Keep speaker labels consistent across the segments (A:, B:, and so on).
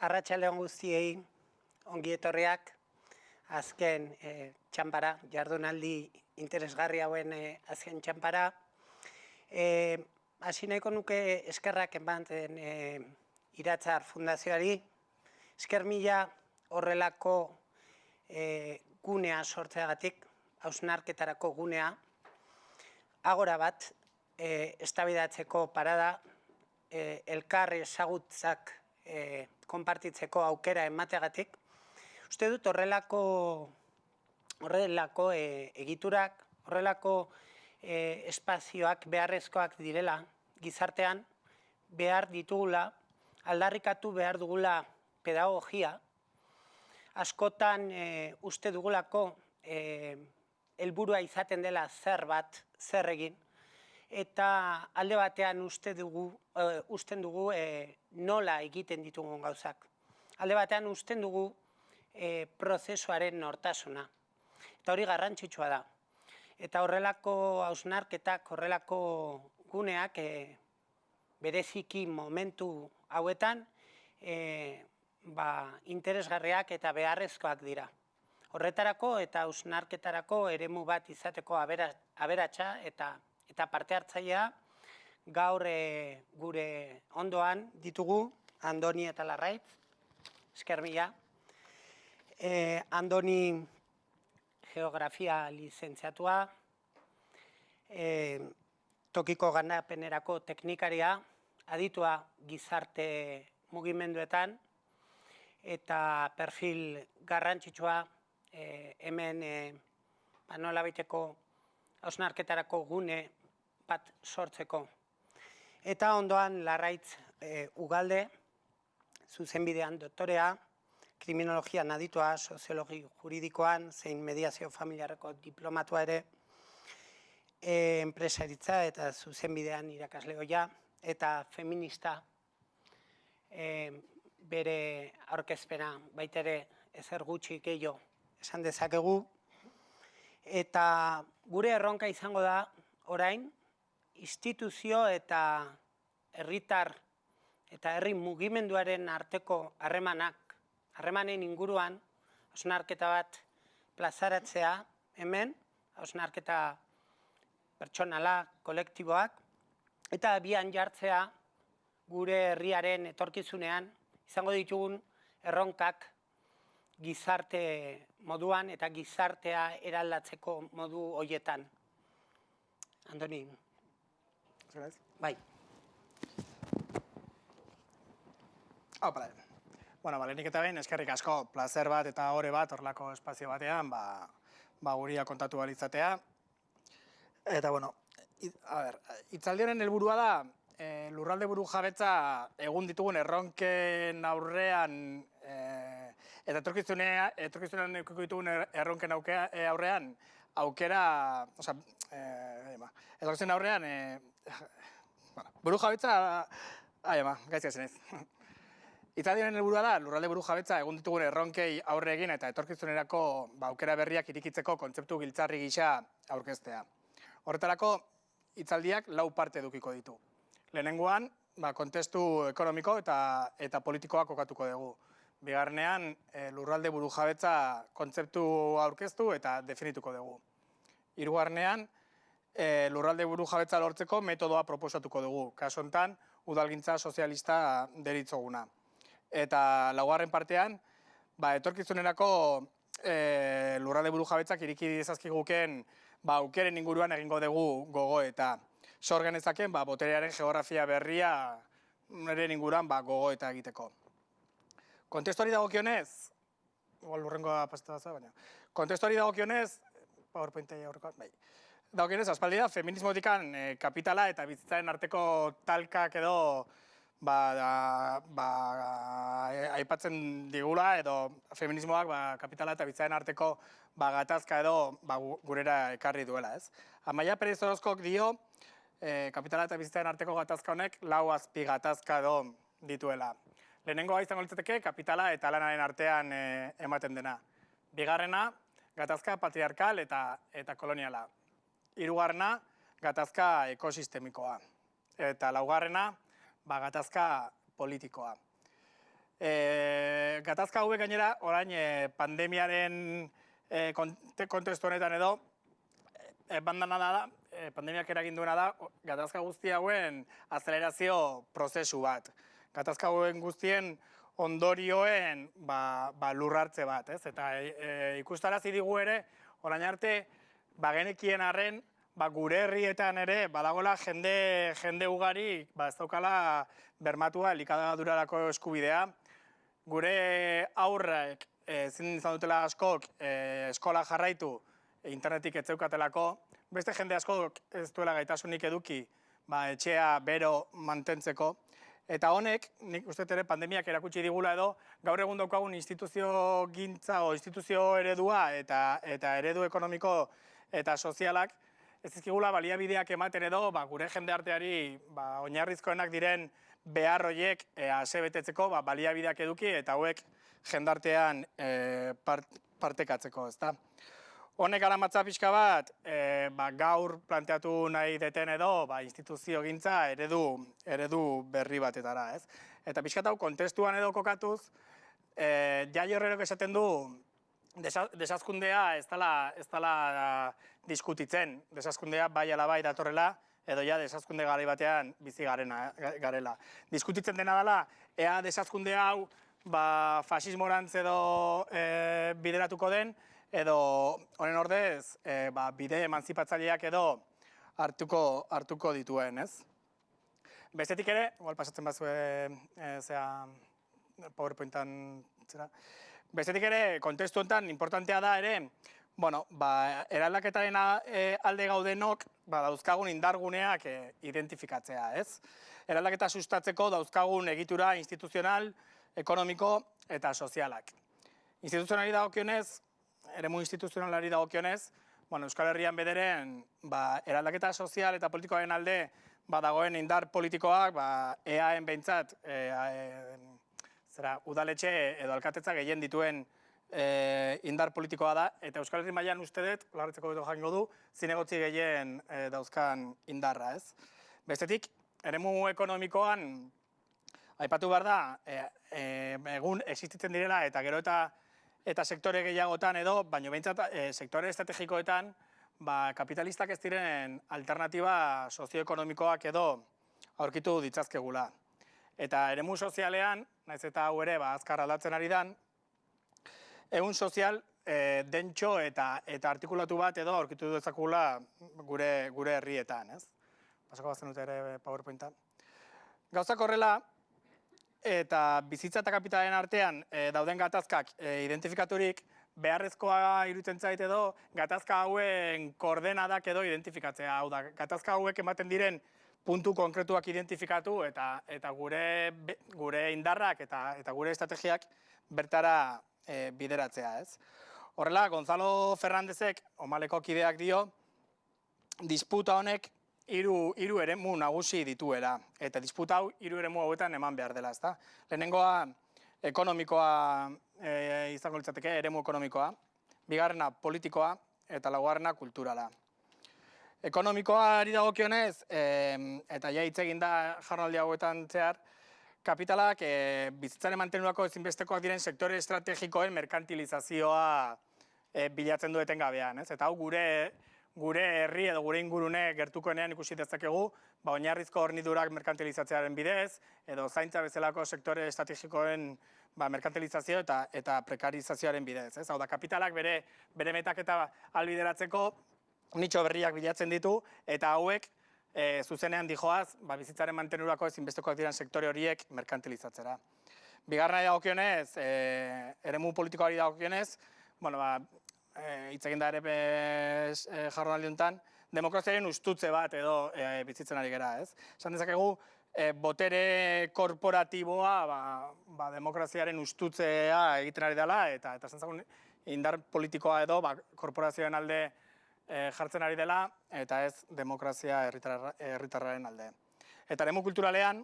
A: Arratsaldeon guztiei ongi etorriak azken txanpara, jardunaldi interesgarri hauen azken txanpara. Hasi nahiko nuke eskerrak ematen Iratzar Fundazioari. Esker mila horrelako gunea sortzeagatik, hausnarketarako gunea. Agora bat, eztabaidatzeko parada, elkar ezagutzak konpartitzeko aukera emateagatik. Uste dut horrelako egiturak, horrelako espazioak beharrezkoak direla gizartean, behar ditugula, aldarrikatu behar dugula pedagogia, askotan uste dugulako helburua izaten dela zerbait, zer egin, eta alde batean usten dugu nola egiten ditugun gauzak. Alde batean usten dugu prozesuaren nortasuna. Eta hori garrantzitsua da. Eta horrelako hausnarketak, horrelako guneak bereziki momentu hauetan interesgarriak eta beharrezkoak dira. Horretarako eta hausnarketarako eremu bat izateko aberatsa eta parte hartzailea gaur gure ondoan ditugu Andoni eta Larraitz, esker mila. Andoni geografia lizentziatua, tokiko garapenerako teknikaria, aditua gizarte mugimenduetan, eta perfil garrantzitsua hemen nolabaiteko hausnarketarako gune bat sortzeko. Eta ondoan Larraitz Ugalde, zuzenbidean doktorea, kriminologian aditua, soziologi juridikoan, zein mediazio familiarreko diplomatua ere, enpresaritza eta zuzenbidean irakaslegoia, eta feminista bere aurkezpena baitere ezer gutxi gehiago esan dezakegu. Eta gure erronka izango da orain, instituzio eta herritar eta herri mugimenduaren arteko harremanen inguruan, hausnarketa bat plazaratzea hemen, hausnarketa pertsonala, kolektiboak, eta abian jartzea gure herriaren etorkizunean izango ditugun erronkak gizarte moduan eta gizartea eraldatzeko modu horietan. Andoni. Bai.
B: Lehenik eta behin, eskerrik asko, plazer bat eta ore bat horrelako espazio batean, guria kontatu ahal izatea. Eta, hitzaldiaren helburua da, lurralde burujabetza egun ditugun erronken aurrean, eta etorkizunean ditugun erronken aurrean, etorkizunen aurrean, burujabetza, gaizka zenez. Hitzaldiaren helburua da, lurralde burujabetza egun ditugun erronkei aurre egin eta etorkizunerako aukera berriak irikitzeko kontzeptu giltzarri gisa aurkeztea. Horretarako, hitzaldiak 4 parte edukiko ditu. Lehenengoan, kontestu ekonomiko eta politikoa kokatuko dugu. Bigarrenean, lurralde burujabetza kontzeptu aurkeztu eta definituko dugu. Hirugarrenean, lurralde burujabetza lortzeko metodoa proposatuko dugu. Kasu honetan, udalgintza sozialista deritzoguna. Eta laugarren partean, etorkizunerako lurralde burujabetzak iriki dezazkiguken aukeren inguruan egingo dugu gogoeta. Sor genezaken boterearen geografia berria eren inguruan gogoeta egiteko. Kontestuari dagokionez, aspaldi da, feminismotikan kapitala eta bizitzaren arteko talkak edo aipatzen digula edo feminismoak kapitala eta bizitzaren arteko gatazka edo gurera ekarri duela, ez? Amaia Perez Orozkok dio, kapitala eta bizitzaren arteko gatazka honek 4 azpi gatazka edo dituela. Lehenengoa izango litzateke kapitala eta lanaren artean ematen dena. Bigarrena, gatazka patriarkal eta koloniala. Hirugarrena, gatazka ekosistemikoa. Eta laugarrena, gatazka politikoa. Gatazka hauek gainera, orain pandemiaren kontestu honetan edo, bandana da, pandemiak eragin duena da, gatazka guzti hauen azelerazio prozesu bat. Gatazka hauen guztien ondorioen lurrartze bat, ez? Eta ikustarazi digu ere, orain arte, genekien arren, gure herrietan ere, badagoela jende ugari, ez daukala bermatua elikadurarako eskubidea. Gure aurrek, ezin izan dutela askok, eskola jarraitu, internetik ez zeukatelako. Beste jende askok ez duela gaitasunik eduki, etxea bero mantentzeko. Eta honek, nik uste ere pandemiak erakutsi digula edo, gaur egun daukagun instituzio gintza o instituzio eredua eta eredu ekonomiko eta sozialak, ez ezkigula baliabideak ematen edo, gure jende arteari oinarrizkoenak diren behar horiek asebetetzeko baliabideak eduki eta hauek jendartean partekatzeko, ezta. Honek aramatza pixka bat, gaur planteatu nahi deten edo, instituzio gintza eredu berri batetara, ez? Eta pixka hau kontestuan edo kokatuz, Jai Herrerok esaten du, desazkundea ez dela diskutitzen, desazkundea bai ala bai datorrela, edo ja desazkunde garai batean bizi garela. Diskutitzen dena dela, ea desazkunde hau fasismorantz edo bideratuko den, edo honen ordez bide emanzipatzaileak edo hartuko dituen, ez? Bestetik ere, igual pasatzen bazue PowerPointan zera, bestetik ere, kontestu honetan, importantea da ere, eraldaketaren alde gaudenok dauzkagun indarguneak identifikatzea, ez? Eraldaketa sustatzeko dauzkagun egitura instituzional, ekonomiko eta sozialak. Instituzionali dagokionez, eremu instituzionalari dagokionez, Euskal Herrian bederen eraldaketa sozial eta politikoaren alde dagoen indar politikoak EAen behintzat udaletxe edo alkatetza gehien dituen indar politikoa da, eta Euskal Herri mailan uste dut, larretzeko beto jango du, zinegotzi gehien dauzkan indarra, ez? Bestetik, eremu ekonomikoan, aipatu behar da, egun existitzen direla eta gero eta sektore gehiagotan edo, baina behintzat sektore estrategikoetan, kapitalistak ez diren alternatiba sozioekonomikoak edo aurkitu ditzazkegula. Eta eremu sozialean, naiz eta hau ere azkar aldatzen ari dan, egun sozial dentxo eta artikulatu bat edo aurkitu dezakula gure herrietan, ez? Pasako bazen dute ere PowerPointa. Gauzak horrela, eta bizitza eta kapitalaren artean dauden gatazkak identifikaturik, beharrezkoa iruditzen zait edo, gatazka hauen koordenadak edo identifikatzea. Hau da, gatazka hauek ematen diren puntu konkretuak identifikatu eta gure indarrak eta gure estrategiak bertara bideratzea, ez? Horrela, Gonzalo Fernándezek, Omaleko kideak dio, disputa honek hiru eremu nagusi dituela. Eta disputa hau hiru eremu hauetan eman behar dela, ezta? Lehenengoa ekonomikoa izango litzateke, eremu ekonomikoa. Bigarrena politikoa eta laugarrena kulturala. Ekonomikoari dagokionez, eta ja hitz egin da jardunaldi hauetan zehar, kapitalak bizitzaren mantenurako ezinbestekoak diren sektore estrategikoen merkantilizazioa bilatzen du etengabean, ez? Eta hau gure herri edo gure ingurune gertukoenean ikusi dezakegu, oinarrizko hornidurak merkantilizatzearen bidez, edo zaintza bezalako sektore estrategikoen merkantilizazio eta prekarizazioaren bidez, ez? Hau da, kapitalak bere metaketa albideratzeko nitxo berriak bilatzen ditu, eta hauek zuzenean dijoaz, bizitzaren mantenurako ezinbestekoak diren sektore horiek merkantilizatzera. Bigarrenari dagokionez, eremu politikoari dagokionez, hitz egin da ere jardunaldi honetan, demokraziaren ustutze bat edo bizitzen ari gera, ez? Esan dezakegu, botere korporatiboa demokraziaren ustutzea egiten ari dela, eta esan indar politikoa edo korporazioen alde jartzen ari dela, eta ez demokrazia herritarraren alde. Eta eremu kulturalean,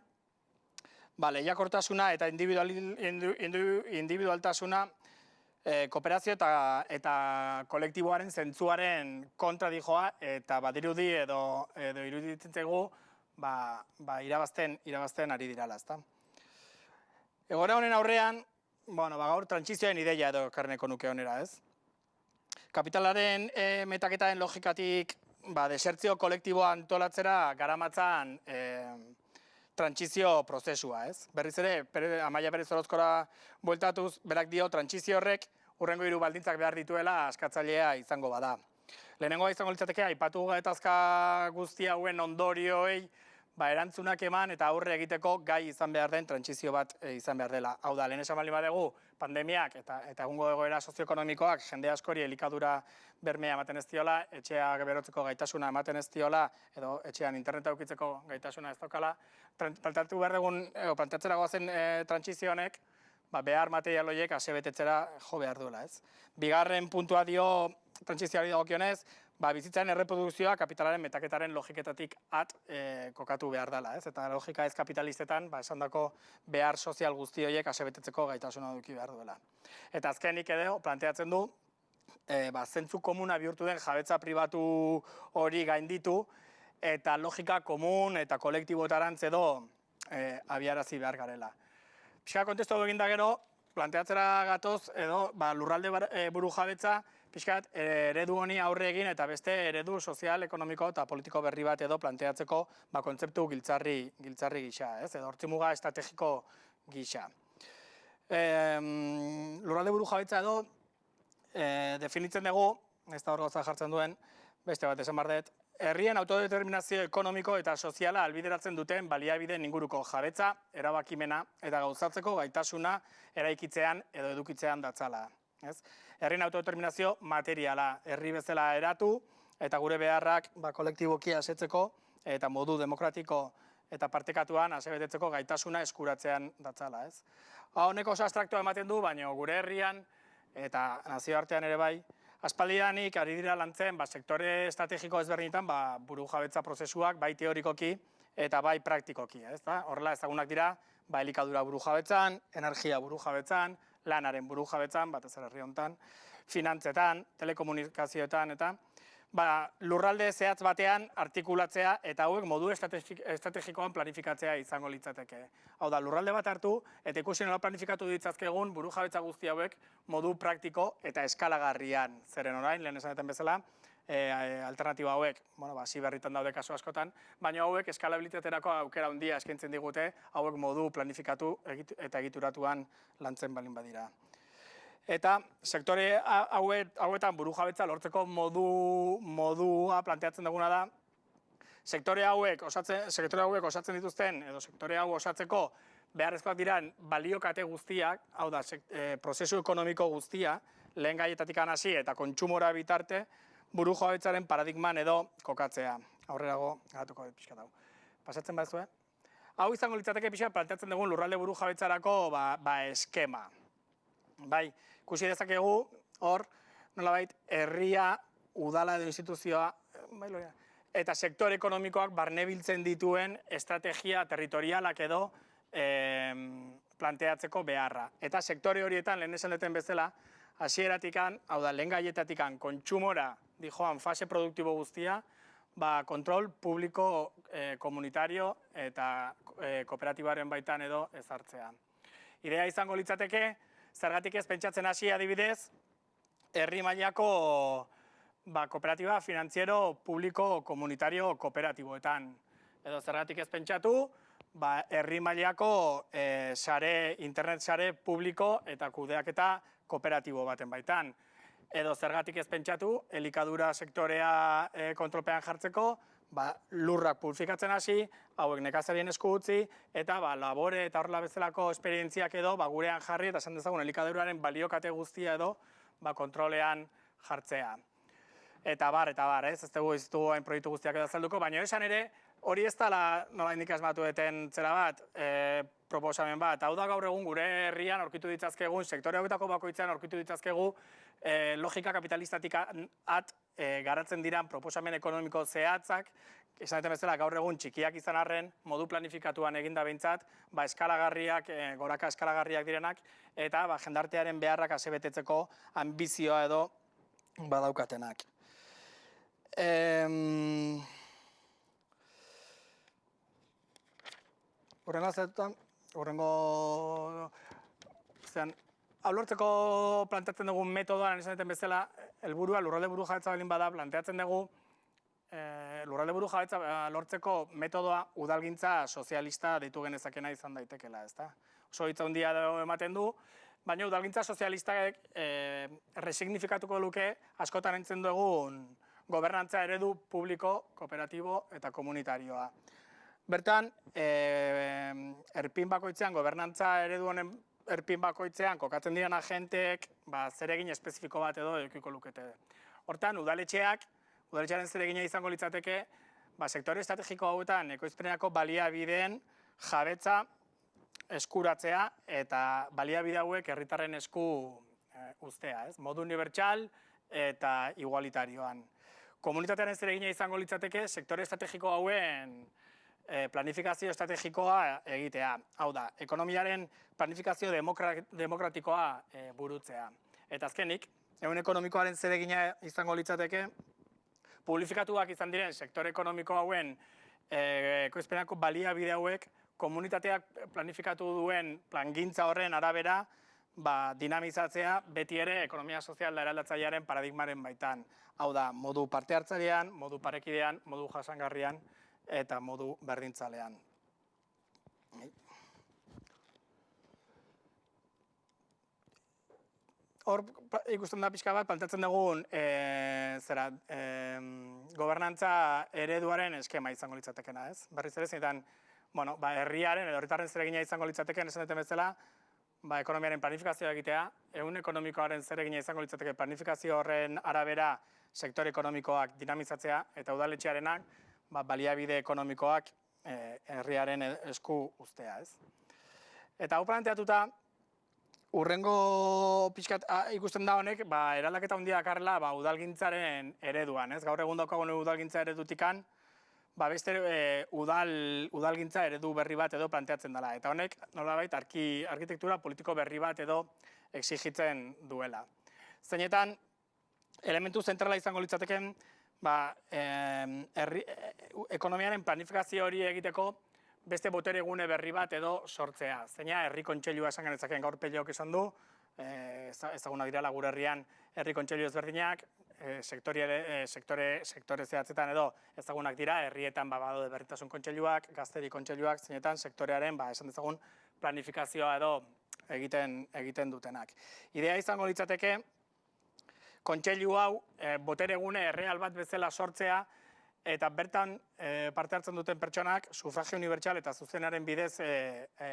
B: lehiakortasuna eta individualtasuna kooperazio eta kolektiboaren zentzuaren kontra dijoa, eta badirudi edo iruditzen zaigu irabazten ari dirala, ezta? Egoera honen aurrean, gaur trantsizioen ideia edo ekarneko nuke honera, ez? Kapitalaren metaketaren logikatik desertzio kolektiboa antolatzera garamatzan trantsizio prozesua, ez? Berriz ere, Amaia Perez Orozkora bueltatuz, berak dio trantsizio horrek hurrengo 3 baldintzak behar dituela askatzailea izango bada. Lehenengoa izango litzateke, aipatu gatazka guzti hauen ondorioei erantzunak eman eta aurre egiteko gai izan behar den trantsizio bat izan behar dela. Hau da, lehen esan baldin badegu, pandemiak eta egungo egoera sozioekonomikoak jende askori elikadura bermea ematen ez diola, etxeak berotzeko gaitasuna ematen ez diola, edo etxean interneta edukitzeko gaitasuna ez daukala, planteatu behar dugun, planteatzera goazen trantsizio honek, behar material horiek asebetetzera jo behar duela, ez? Bigarren puntua dio trantsizioari dagokionez, bizitzaren erreprodukzioa kapitalaren metaketaren logiketatik kokatu behar dela, ez? Eta logika ez kapitalistetan, esandako behar sozial guzti horiek asebetetzeko gaitasuna eduki behar duela. Eta azkenik edo, planteatzen du, zentzu komuna bihurtu den jabetza pribatu hori gainditu, eta logika komun eta kolektibotarantz edo abiarazi behar garela. Pixka kontestu hau egin da gero, planteatzera gatoz edo lurralde buru jabetza, pixkat eredu honi aurre egin eta beste eredu sozial, ekonomiko eta politiko berri bat edo planteatzeko kontzeptu giltzarri gisa, edo hortzimuga estrategiko gisa. Lurralde buru jabetza edo definitzen dugu, ez da hor gauza jartzen duen, beste bat esan behar dut, herrien autodeterminazio ekonomiko eta soziala albideratzen duten baliabideen inguruko jabetza, erabakimena eta gauzatzeko gaitasuna eraikitzean edo edukitzean datzala. Herrien autodeterminazio materiala, herri bezala eratu eta gure beharrak kolektiboki asetzeko eta modu demokratiko eta partekatuan asebetetzeko gaitasuna eskuratzean datzala. Honeko oso abstraktua ematen du, baina gure herrian eta nazioartean ere bai, aspaldidanik ari dira lantzen sektore estrategiko ezberdinetan buru jabetza prozesuak bai teorikoki eta bai praktikoki. Horrela ezagunak dira elikadura buru jabetzan, energia buru jabetzan, lanaren buru jabetzan, batez ere herri honetan, finantzetan, telekomunikazioetan eta lurralde zehatz batean artikulatzea eta hauek modu estrategikoan planifikatzea izango litzateke. Hau da, lurralde bat hartu eta ikusi nola planifikatu ditzazkegun buru jabetza guzti hauek modu praktiko eta eskalagarrian. Zeren orain, lehen esanetan bezala, alternatiba hauek, hasi berritan daude kasu askotan, baina hauek eskalabilitaterako aukera handia eskaintzen digute, hauek modu planifikatu eta egituratuan lantzen balin badira. Eta sektore hauetan buru jabetza lortzeko modua planteatzen duguna da, sektore hauek osatzen dituzten, edo sektore hau osatzeko beharrezkoak diren baliokate guztiak, hau da, prozesu ekonomiko guztia, lehen gaietatik hasi eta kontsumora bitarte, buru jabetzaren paradigman edo kokatzea. Aurrerago, gatuko dut pixkat hau. Pasatzen badzu, Hau izango litzateke pixka planteatzen dugun lurralde buru jabetzarako eskema. Bai, ikusi dezakegu hor, nolabait, herria, udala edo instituzioa, eta sektore ekonomikoak barnebiltzen dituen estrategia territorialak edo planteatzeko beharra. Eta sektore horietan, lehen esan duten bezala, hasieratikan, hau da, lehen gaietatikan, kontsumora dijoan fase produktibo guztia, kontrol publiko komunitario eta kooperatibaren baitan edo ezartzea. Idea izango litzateke, zergatik ez pentsatzen hasi adibidez, herri mailako kooperatiba finantziero publiko komunitario kooperatiboetan. Edo zergatik ez pentsatu, herri mailako internet sare publiko eta kudeaketa kooperatibo baten baitan. Edo zergatik ez pentsatu, elikadura sektorea kontrolpean jartzeko, lurrak purifikatzen hasi, hauek nekazarien esku utzi, eta labore eta horrela bezalako esperientziak edo gurean jarri, eta esan dezagun elikaduraren baliokate guztia edo kontrolean jartzea. Eta bar, ez dugu hain proiektu guztiak edo azalduko, baina esan ere, hori ez dela nola indik asmatu eten zera bat, proposamen bat. Hau da gaur egun gure herrian aurkitu ditzazkegun, sektore hauetako bakoitzean aurkitu ditzazkegu, logika kapitalistatik garatzen diran proposamen ekonomiko zehatzak, esan duten bezala gaur egun txikiak izan arren, modu planifikatuan eginda behintzat, eskalagarriak, goraka eskalagarriak direnak, eta jendartearen beharrak asebetetzeko ambizioa edo badaukatenak. Horren azetan, urrengo hau lortzeko planteatzen dugun metodoan esan duten bezala, helburua lurralde burujabetza baldin bada planteatzen dugu lurralde burujabetza lortzeko metodoa udalgintza sozialista deitu genezakena izan daitekela, ezta? Oso hitz handia ematen du, baina udalgintza sozialistak resignifikatuko luke askotan entzun dugun gobernantza eredu publiko, kooperatibo eta komunitarioa. Bertan, erpin bakoitzean, gobernantza eredu honen erpin bakoitzean kokatzen diren agenteek zeregin espezifiko bat edo edukiko lukete. Hortan, udaletxearen zeregina izango litzateke, sektore estrategiko hauetan ekoizpenerako baliabideen jabetza eskuratzea eta baliabide hauek herritarren esku uztea, modu unibertsal eta igualitarioan. Komunitatearen zeregina izango litzateke sektore estrategiko hauen planifikazio estrategikoa egitea. Hau da, ekonomiaren planifikazio demokratikoa burutzea. Eta azkenik, ehun ekonomikoaren zeregina izango litzateke, publifikatuak izan diren sektore ekonomiko hauen ekoizpenako baliabide hauek komunitateak planifikatu duen plangintza horren arabera dinamizatzea beti ere ekonomia sozial eraldatzailearen paradigmaren baitan. Hau da, modu parte hartzailean, modu parekidean, modu jasangarrian eta modu berdintzalean. Hor ikusten da pixka bat, planteatzen dugun gobernantza ereduaren eskema izango litzatekena, ez? Berriz ere zeitan, herriaren edo herritarren zeregina izango litzateken esan duten bezala, ekonomiaren planifikazioa egitea, ehun ekonomikoaren zeregina izango litzateke planifikazio horren arabera sektore ekonomikoak dinamizatzea eta udaletxearenak baliabide ekonomikoak herriaren esku uztea, ez? Eta hau planteatuta, urrengo pixkat ikusten da honek, eraldaketa handia dakarrela udalgintzaren ereduan, ez? Gaur egun daukagun udalgintza eredutikan, beste udalgintza eredu berri bat edo planteatzen dela. Eta honek, nolabait, arkitektura politiko berri bat edo exigitzen duela. Zeinetan, elementu zentrala izango litzateken, ekonomiaren planifikazio hori egiteko beste botere gune berri bat edo sortzea. Zeina, herri kontseilua esan genezaken gaur Pelleok esan du, ezaguna direla gure herrian herri kontseilu ezberdinak, sektore zehatzetan edo ezagunak dira, herrietan badaude berdintasun kontseiluak, gazteri kontseiluak, zeinetan sektorearen, esan dezagun, planifikazioa edo egiten dutenak. Idea izango litzateke, kontseilu hau botere gune erreal bat bezala sortzea, eta bertan parte hartzen duten pertsonak sufragio unibertsal eta zuzenaren bidez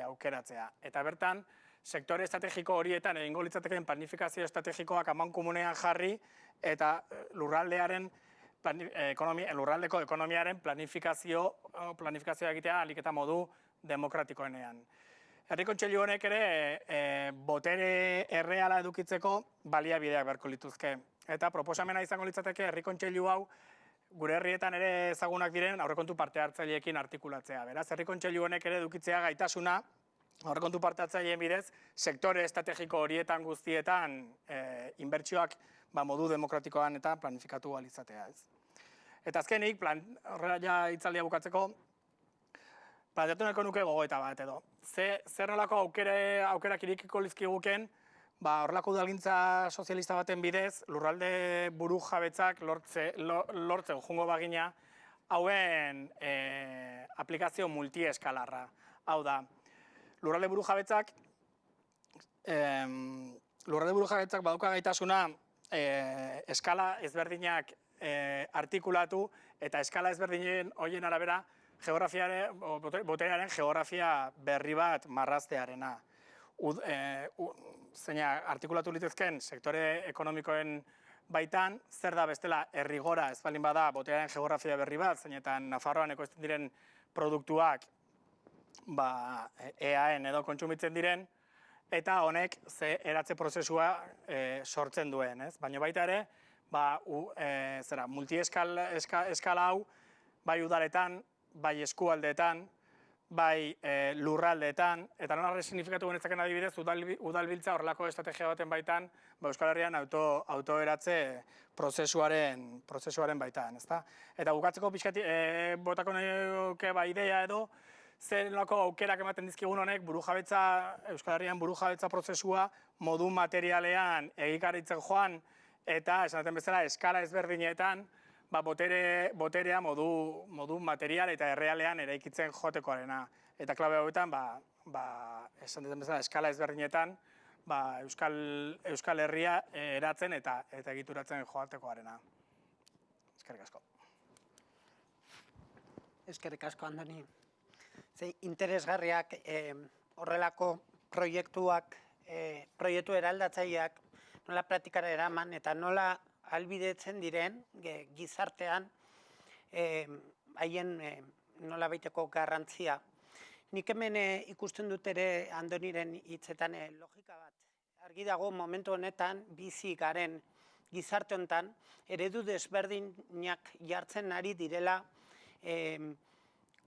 B: aukeratzea. Eta bertan, sektore estrategiko horietan egingo litzatekeen planifikazio estrategikoak amankomunean jarri eta lurraldeko ekonomiaren planifikazioa egitea ahalik eta modu demokratikoenean. Herri kontseilu honek ere botere erreala edukitzeko baliabideak beharko lituzke. Eta proposamena izango litzateke herri kontseilu hau gure herrietan ere ezagunak diren aurrekontu parte hartzaileekin artikulatzea. Beraz, herri kontseilu honek ere edukitzea gaitasuna aurrekontu parte hartzaileen bidez, sektore estrategiko horietan guztietan inbertsioak modu demokratikoan eta planifikatu ahal izatea. Eta azkenik, horrela ja hitzaldia bukatzeko, planteatu nahiko nuke gogoeta bat edo. Zer nolako aukerak irikiko lizkiguken, horrelako udalgintza sozialista baten bidez, lurralde buru jabetzak lortzen jungo bagina, hauen aplikazio multieskalarra. Hau da, lurralde buru jabetzak badauka gaitasuna eskala ezberdinak artikulatu eta eskala ezberdinen horien arabera boterearen geografia berri bat marraztearena. Zeina artikulatu litezken sektore ekonomikoen baitan, zer da bestela herrigora ez baldin bada boterearen geografia berri bat, zeinetan Nafarroan ekoizten diren produktuak EAN edo kontsumitzen diren, eta honek ze eratze prozesua sortzen duen. Baina baita ere, multieskala hau, bai udaletan, bai eskualdeetan, bai lurraldeetan, eta nola resignifikatu genezaken adibidez, udalbiltza horrelako estrategia baten baitan, Euskal Herrian autoeratze prozesuaren baitan. Eta bukatzeko pixkat botako nuke ideia edo, zer nolako aukerak ematen dizkigun honek Euskal Herrian burujabetza prozesua modu materialean egikaritzen joan, eta, esaten bezala, eskala ezberdinetan, boterea modu material eta errealean eraikitzen joatekoarena. Eta klabe hauetan, esaten bezala, eskala ezberdinetan, Euskal Herria eratzen eta egituratzen joatekoarena. Eskerrik asko.
A: Eskerrik asko, Andoni. Interesgarriak horrelako proiektu eraldatzaileak nola praktikara eraman eta nola ahalbidetzen diren gizartean haien nola baiteko garrantzia. Nik hemen ikusten dut ere Andoniren hitzetan logika bat. Argi dago momentu honetan bizi garen gizarte honetan eredu desberdinak jartzen ari direla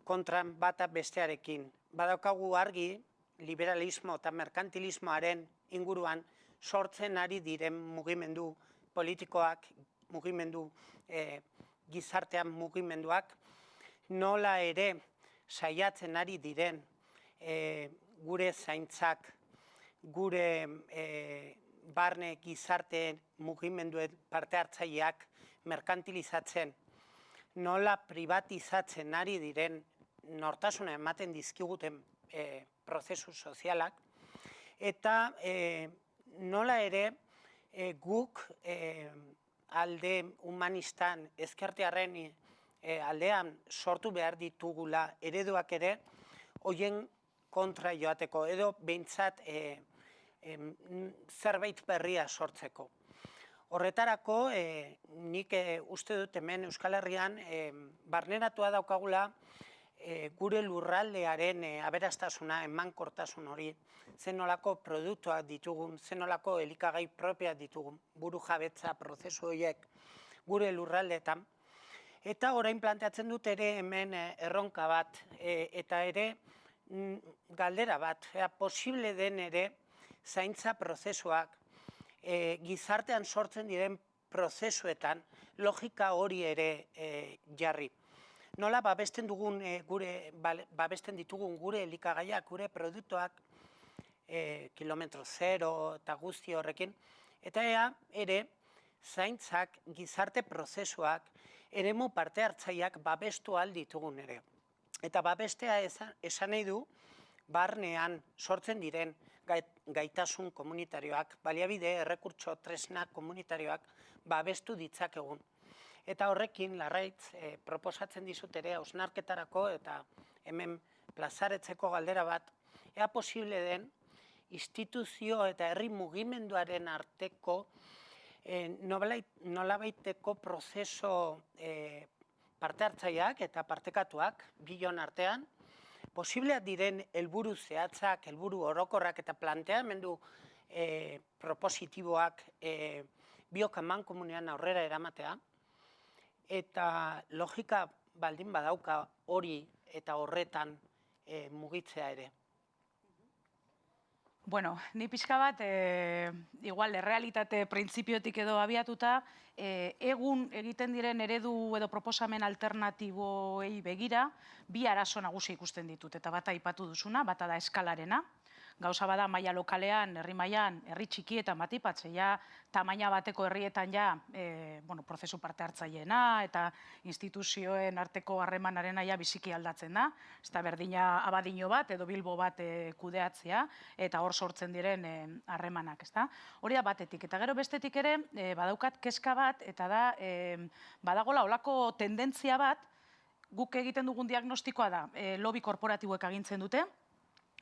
A: kontran bata bestearekin. Badaukagu argi liberalismo eta merkantilismoaren inguruan sortzen ari diren mugimendu politikoak, mugimendu gizartean mugimenduak, nola ere saiatzen ari diren gure zaintzak, gure barne gizarte mugimenduen parte hartzaileak merkantilizatzen, nola privatizatzen ari diren nortasuna ematen dizkiguten prozesu sozialak, eta nola ere guk alde humanistan ezkertiarren aldean sortu behar ditugula ereduak ere hoien kontra joateko edo behintzat zerbait berria sortzeko. Horretarako nik uste dut hemen Euskal Herrian barneratua daukagula gure lurraldearen aberastasuna, emankortasun hori, zenolako produktuak ditugun, zenolako elikagai propioak ditugun, burujabetza prozesu horiek gure lurraldeetan. Eta orain planteatzen dut ere hemen erronka bat eta ere galdera bat, posible den ere zaintza prozesuak gizartean sortzen diren prozesuetan logika hori ere jarri. Nola babesten ditugun gure elikagaiak, gure produktuak, kilometro zero eta guzti horrekin, eta ere zaintzak, gizarte prozesuak, eremu parte hartzaileak babestu ahal ditugun ere. Eta babestea esan nahi du, barnean sortzen diren gaitasun komunitarioak, baliabide, errekurtso, tresna komunitarioak babestu ditzakegun. Eta horrekin, Larraitz, proposatzen dizut ere hausnarketarako eta hemen plazaretzeko galdera bat, ea posible den instituzio eta herri mugimenduaren arteko nolabaiteko prozeso parte hartzaileak eta partekatuak bion artean, posibleak diren helburu zehatzak, helburu orokorrak eta planteamendu propositiboak biok amankomunean aurrera eramatea, eta logika baldin badauka hori eta horretan mugitzea ere.
C: Bueno, ni pixka bat, igual, errealitate printzipiotik edo abiatuta, egun egiten diren eredu edo proposamen alternatiboei begira, bi arazo nagusi ikusten ditut, eta bata aipatu duzuna, bata da eskalarena. Gauza bada maila lokalean, herri mailan, herri txikietan bat ipatze, tamaina bateko herrietan prozesu parte hartzaileena eta instituzioen arteko harremanarena biziki aldatzen da. Ez da berdina Abadino bat edo Bilbo bat kudeatzea eta hor sortzen diren harremanak, ez da? Hori da batetik. Eta gero bestetik ere, badaukat kezka bat, eta da, badagola olako tendentzia bat, guk egiten dugun diagnostikoa da, lobby korporatiboek agintzen dute,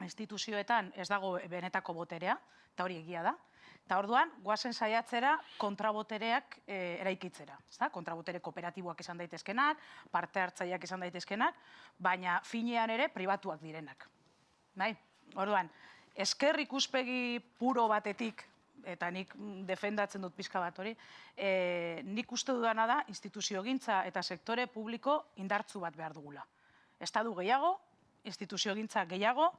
C: instituzioetan ez dago benetako boterea, eta hori egia da. Eta orduan, goazen saiatzera kontrabotereak eraikitzera. Kontrabotere kooperatiboak izan daitezkenak, parte hartzaileak izan daitezkenak, baina finean ere pribatuak direnak. Orduan, esker ikuspegi puro batetik, eta nik defendatzen dut pixka bat hori, nik uste dudana da instituziogintza eta sektore publiko indartzu bat behar dugula. Estatu gehiago, instituziogintza gehiago,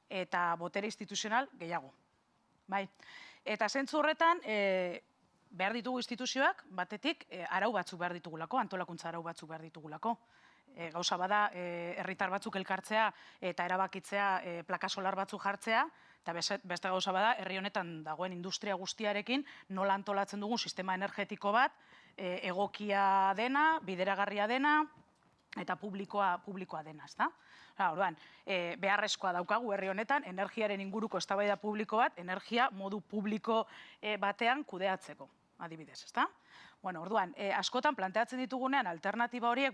C: eta botere instituzional gehiago. Eta zentzu horretan, behar ditugu instituzioak, batetik, arau batzuk behar ditugulako, antolakuntza arau batzuk behar ditugulako. Gauza bada, herritar batzuk elkartzea eta erabakitzea plaka solar batzuk jartzea, eta beste gauza bada, herri honetan dagoen industria guztiarekin nola antolatzen dugun sistema energetiko bat, egokia dena, bideragarria dena, eta publikoa dena, ezta? Orduan, beharrezkoa daukagu herri honetan, energiaren inguruko eztabaida publiko bat, energia modu publiko batean kudeatzeko, adibidez, ezta? Bueno, orduan, askotan planteatzen ditugunean alternatiba horiek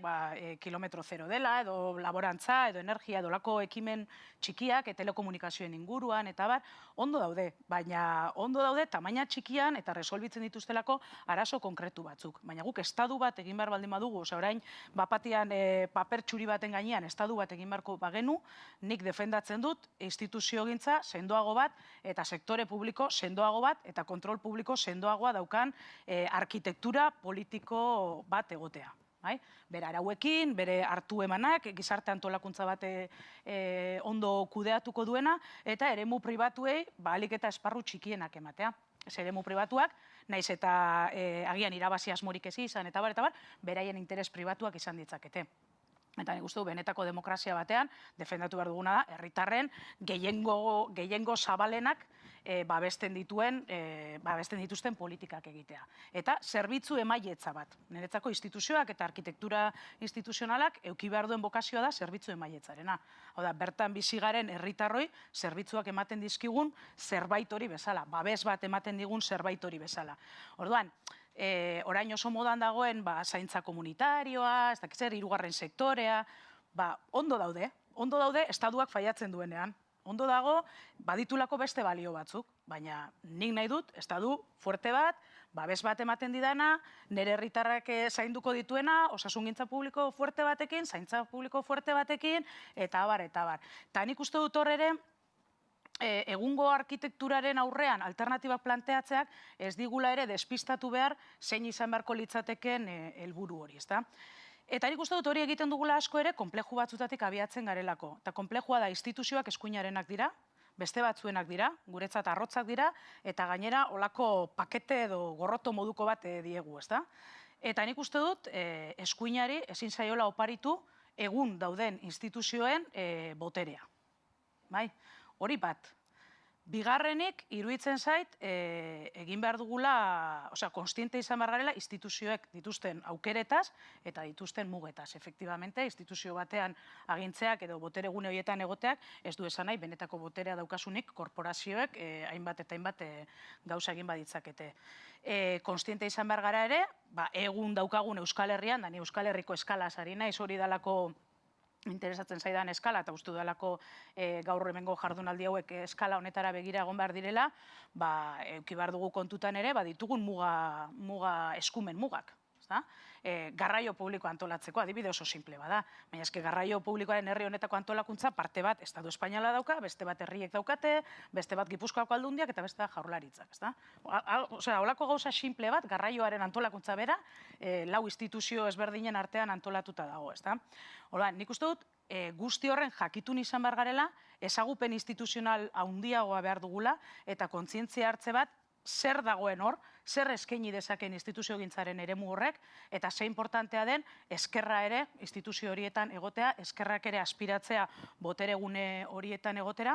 C: kilometro zero dela, edo laborantza, edo energia, edo lako ekimen txikiak, telekomunikazioen inguruan, eta bar, ondo daude, baina ondo daude tamaina txikian eta resolbitzen dituztelako arazo konkretu batzuk. Baina guk estadu bat egin behar baldin badugu, orain bapatian paper txuri baten gainean estadu bat egin beharko bagenu, nik defendatzen dut instituziogintza sendoago bat, eta sektore publiko sendoago bat, eta kontrol publiko sendoagoa daukan arkitektura politiko bat egotea. Bere arauekin, bere hartu emanak, gizarte antolakuntza bat ondo kudeatuko duena, eta eremu pribatuei ahalik eta esparru txikienak ematea. Ez eremu pribatuak, naiz eta agian irabazi asmorik ez izan, eta bar, beraien interes pribatuak izan ditzakete. Eta nik uste du, benetako demokrazia batean, defendatu behar duguna da, herritarren gehiengo zabalenak babesten dituzten politikak egitea. Eta zerbitzu emailetza bat. Niretzako instituzioak eta arkitektura instituzionalak eduki behar duen bokazioa da zerbitzu emailetzarena. Hau da, bertan bizigaren herritarroi zerbitzuak ematen dizkigun zerbait hori bezala. Babes bat ematen digun zerbait hori bezala. Orduan, orain oso modan dagoen zaintza komunitarioa, ez dakit zer, hirugarren sektorea, ondo daude estatuak faiatzen duenean. Ondo dago, baditulako beste balio batzuk, baina nik nahi dut, estatu fuerte bat, babes bat ematen didana, nire herritarrak zainduko dituena, osasungintza publiko fuerte batekin, zaintza publiko fuerte batekin, eta abar, eta abar. Eta nik uste dut hor ere, egungo arkitekturaren aurrean alternatibak planteatzeak ez digula ere despistatu behar zein izan beharko litzateken helburu hori, ezta? Eta nik uste dut hori egiten dugula asko ere konpleju batzutatik abiatzen garelako. Eta konplejua da instituzioak eskuinarenak dira, beste batzuenak dira, guretzat arrotzak dira, eta gainera olako pakete edo gorroto moduko bat diegu, ezta? Eta nik uste dut eskuinari ezin zaiola oparitu egun dauden instituzioen boterea. Hori bat. Bigarrenik, iruditzen zait, egin behar dugula, konstiente izan behar garela, instituzioek dituzten aukeretaz eta dituzten mugetaz. Efektibamente, instituzio batean agintzeak edo botere gune horietan egoteak, ez du esan nahi, benetako boterea daukasunik, korporazioek hainbat eta hainbat gauza egin baditzakete. Konstiente izan behar gara ere, egun daukagun Euskal Herrian, da ni Euskal Herriko eskalaz ari naiz, hori dalako interesatzen zaidan eskala, eta uste dudalako gaur hemengo jardunaldi hauek eskala honetara begira egon behar direla, eduki behar dugu kontutan ere, ditugun eskumen mugak. Garraio publiko antolatzeko, adibide oso simple bada. Baina eske garraio publikoaren herri honetako antolakuntza parte bat Estatu Espainola dauka, beste bat herriek daukate, beste bat Gipuzkoako aldundiak eta beste bat Jaurlaritzak. Holako gauza simple bat, garraioaren antolakuntza bera, lau instituzio ezberdinen artean antolatuta dago. Orduan, nik uste dut, guzti horren jakitun izan behar garela, ezagupen instituzional handiagoa behar dugula, eta kontzientzia hartze bat, zer dagoen hor, zer eskaini dezaken instituziogintzaren eremu horrek, eta ze importantea den eskerra ere instituzio horietan egotea, eskerrak ere aspiratzea boteregune horietan egotera,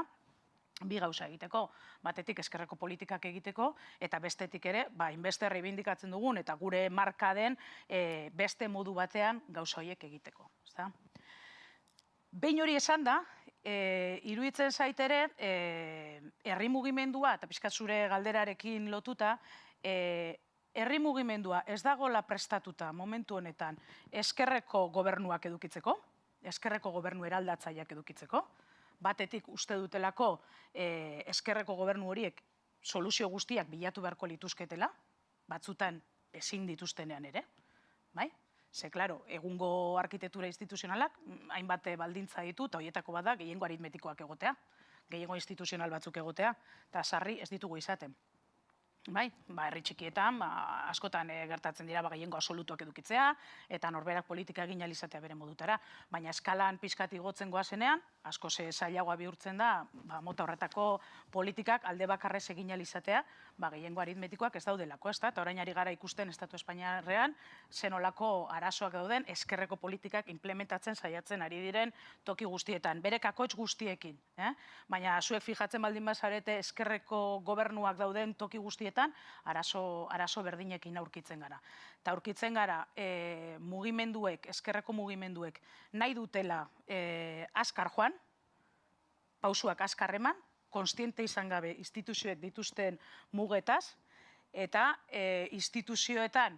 C: bi gauza egiteko, batetik eskerreko politikak egiteko, eta bestetik ere, inbeste reibindikatzen dugun, eta gure marka den beste modu batean gauza horiek egiteko. Behin hori esan da, iruditzen zait ere, herri mugimendua, eta pixkat zure galderarekin lotuta, herri mugimendua ez dagoela prestatuta momentu honetan eskerreko gobernuak edukitzeko, eskerreko gobernu eraldatzaileak edukitzeko, batetik uste dutelako eskerreko gobernu horiek soluzio guztiak bilatu beharko lituzketela, batzutan ezin dituztenean ere, bai? Ze, klaro, egungo arkitektura instituzionalak hainbat baldintza ditu, eta horietako bat da gehiengo aritmetikoak egotea, gehiengo instituzional batzuk egotea, eta sarri ez ditugu izaten. Herri txikietan, askotan gertatzen dira gehiengo absolutuak edukitzea, eta norberak politika egin alizatea bere modutara. Baina eskalan pixkat igotzen goazenean, asko zailagoa bihurtzen da, mota horretako politikak alde bakarrez egin alizatea, gehiengo aritmetikoak ez daudelako, ezta? Eta orain ari gara ikusten Estatu Espainiarrean zenolako arazoak dauden eskerreko politikak implementatzen saiatzen ari diren toki guztietan, bere kakotx guztiekin. Baina zuek fijatzen baldin bazarete eskerreko gobernuak dauden toki guztietan arazo berdinekin aurkitzen gara. Eta aurkitzen gara mugimenduek, eskerreko mugimenduek nahi dutela azkar joan, pausuak azkar eman, konstiente izan gabe instituzioek dituzten mugetaz, eta instituzioetan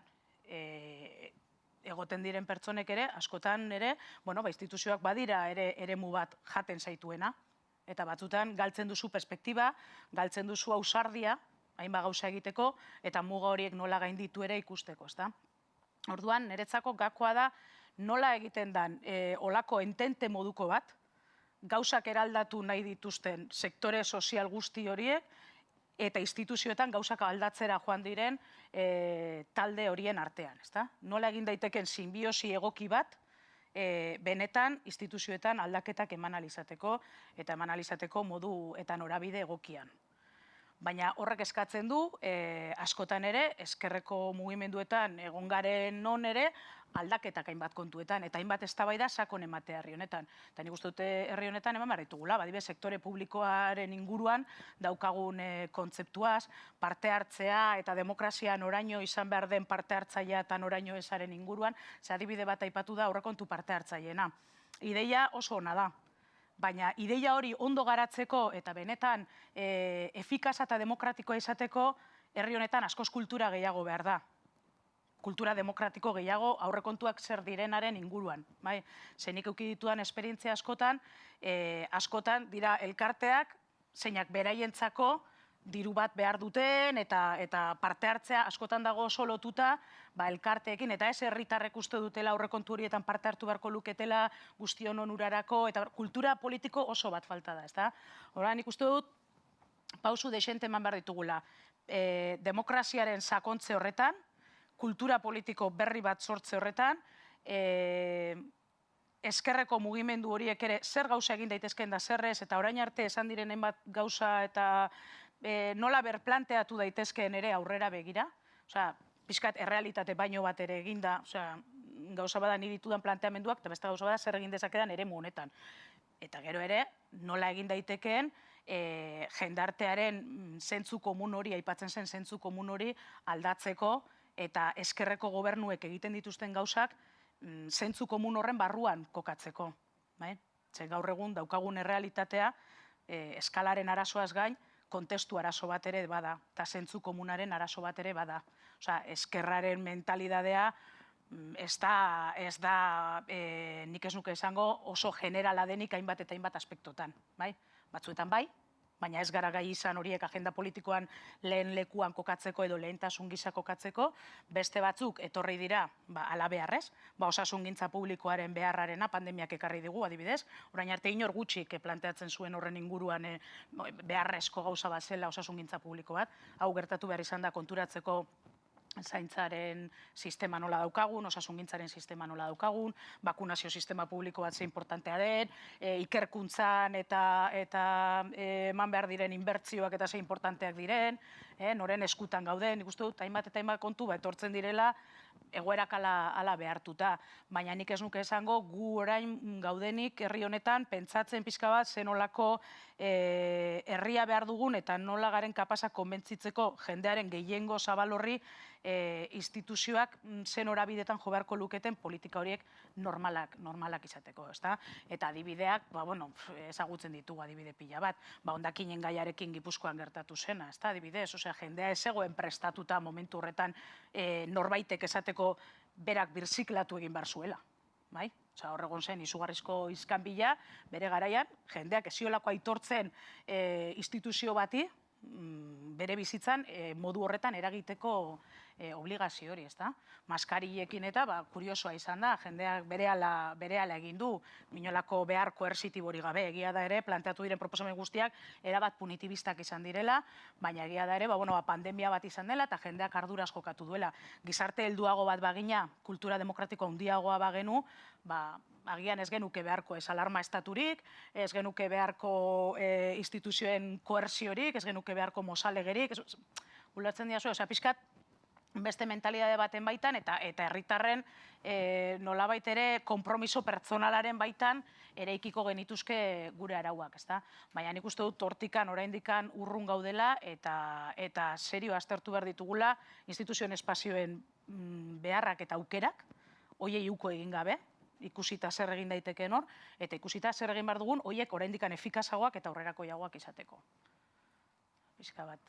C: egoten diren pertsonek ere, askotan ere, instituzioak badira ere eremu bat jaten zaituena, eta batzutan galtzen duzu perspektiba, galtzen duzu ausardia, hainbat gauza egiteko, eta muga horiek nola gainditu ere ikusteko, ezta? Orduan, niretzako gakoa da nola egiten dan olako entente moduko bat, gauzak eraldatu nahi dituzten sektore sozial guzti horiek, eta instituzioetan gauzak aldatzera joan diren talde horien artean, ezta? Nola egin daiteken sinbiosi egoki bat, benetan instituzioetan aldaketak eman alizateko, eta eman alizateko modu eta norabide egokian. Baina horrek eskatzen du, askotan ere, eskerreko mugimenduetan egon garen non ere, aldaketak hainbat kontuetan, eta hainbat eztabaida sakon ematea herri honetan. Eta nik uste dute herri honetan eman behar ditugula, badibe sektore publikoaren inguruan daukagun kontzeptuaz, parte hartzea eta demokrazia noraino izan behar den parte hartzailea eta noraino ezaren inguruan, ze adibide bat aipatu da aurrekontu parte hartzaileena. Ideia oso ona da. Baina ideia hori ondo garatzeko eta benetan efikaza eta demokratikoa izateko herri honetan askoz kultura gehiago behar da. Kultura demokratiko gehiago aurrekontuak zer direnaren inguruan. Zenik euki ditudan esperientzia askotan dira elkarteak, zeinak beraientzako diru bat behar duten eta parte hartzea askotan dago oso lotuta elkarteekin, eta ez herritarrek uste dutela aurrekontu horietan parte hartu beharko luketela guztion onurarako, eta kultura politiko oso bat falta da, ezta? Horra, nik uste dut pausu desente eman behar ditugula. Demokraziaren sakontze horretan, kultura politiko berri bat sortze horretan, eskerreko mugimendu horiek ere zer gauza egin daitezkeen da zerrez, eta orain arte esan diren hainbat gauza eta nola berplanteatu daitezkeen ere aurrera begira. Osea, pixkat errealitate baino bat ere eginda, gauza bada ni ditudan planteamenduak, eta beste gauza bada zer egin dezakedan ere honetan. Eta gero ere, nola egin daitekeen jendartearen zentzu komun hori, aipatzen zen zentzu komun hori aldatzeko, eta eskerreko gobernuek egiten dituzten gauzak zentzu komun horren barruan kokatzeko. Zer gaur egun daukagun errealitatea eskalaren arazoaz gain, kontestu arazo bat ere bada, eta zentzu komunaren arazo bat ere bada. Osea, eskerraren mentalidadea ez da, nik ez nuke esango, oso generala denik hainbat eta hainbat aspektotan. Batzuetan bai, baina ez gara gai izan horiek agenda politikoan lehen lekuan kokatzeko edo lehentasun gisa kokatzeko, beste batzuk etorri dira ala beharrez, osasungintza publikoaren beharrarena pandemiak ekarri digu, adibidez, orain arte inor gutxik planteatzen zuen horren inguruan beharrezko gauza bat zela osasungintza publiko bat, hau gertatu behar izan da konturatzeko zaintzaren sistema nola daukagun, osasungintzaren sistema nola daukagun, bakunazio sistema publiko bat ze importantea den, ikerkuntzan eta eman behar diren inbertsioak eta ze importanteak diren, noren eskutan gauden, nik uste dut, hainbat eta hainbat kontu etortzen direla egoerak ala behartuta. Baina nik ez nuke esango gu orain gaudenik herri honetan pentsatzen pixka bat zenolako herria behar dugun eta nola garen kapazak konbentzitzeko jendearen gehiengo zabal horri instituzioak zen horabidetan jo beharko luketen politika horiek normalak izateko, ezta? Eta adibideak, ezagutzen ditugu adibide pila bat, hondakinen gaiarekin Gipuzkoan gertatu zena, ezta? Adibidez, jendea ez zegoen prestatuta momentu horretan norbaitek esateko berak birziklatu egin behar zuela, bai? Hor egon zen izugarrizko iskanbila, bere garaian, jendeak eziolako aitortzen instituzio bati, bere bizitzan modu horretan eragiteko obligazio hori, ezta? Maskariekin eta, kuriosoa izan da, jendeak berehala egin du, minolako behar koersitibori gabe, egia da ere, planteatu diren proposamen guztiak, erabat punitibistak izan direla, baina egia da ere, pandemia bat izan dela, eta jendeak arduraz jokatu duela. Gizarte helduago bat bagina, kultura demokratiko handiagoa bagenu, agian ez genuke beharko ez alarma estaturik, ez genuke beharko instituzioen koersiorik, ez genuke beharko mozalegerik, Ulertzen diazu, osea, pixkat, beste mentalidade baten baitan, eta herritarren nolabait ere konpromiso pertsonalaren baitan eraikiko genituzke gure arauak, ezta? Baina nik uste dut hortikan, oraindikan urrun gaudela, eta serio aztertu behar ditugula instituzioen espazioen beharrak eta aukerak, hoiei uko egin gabe, ikusita zer egin daiteke hor, eta ikusita zer egin behar dugun, hoiek oraindikan efikazagoak eta aurrerakoiagoak izateko. Pixka bat.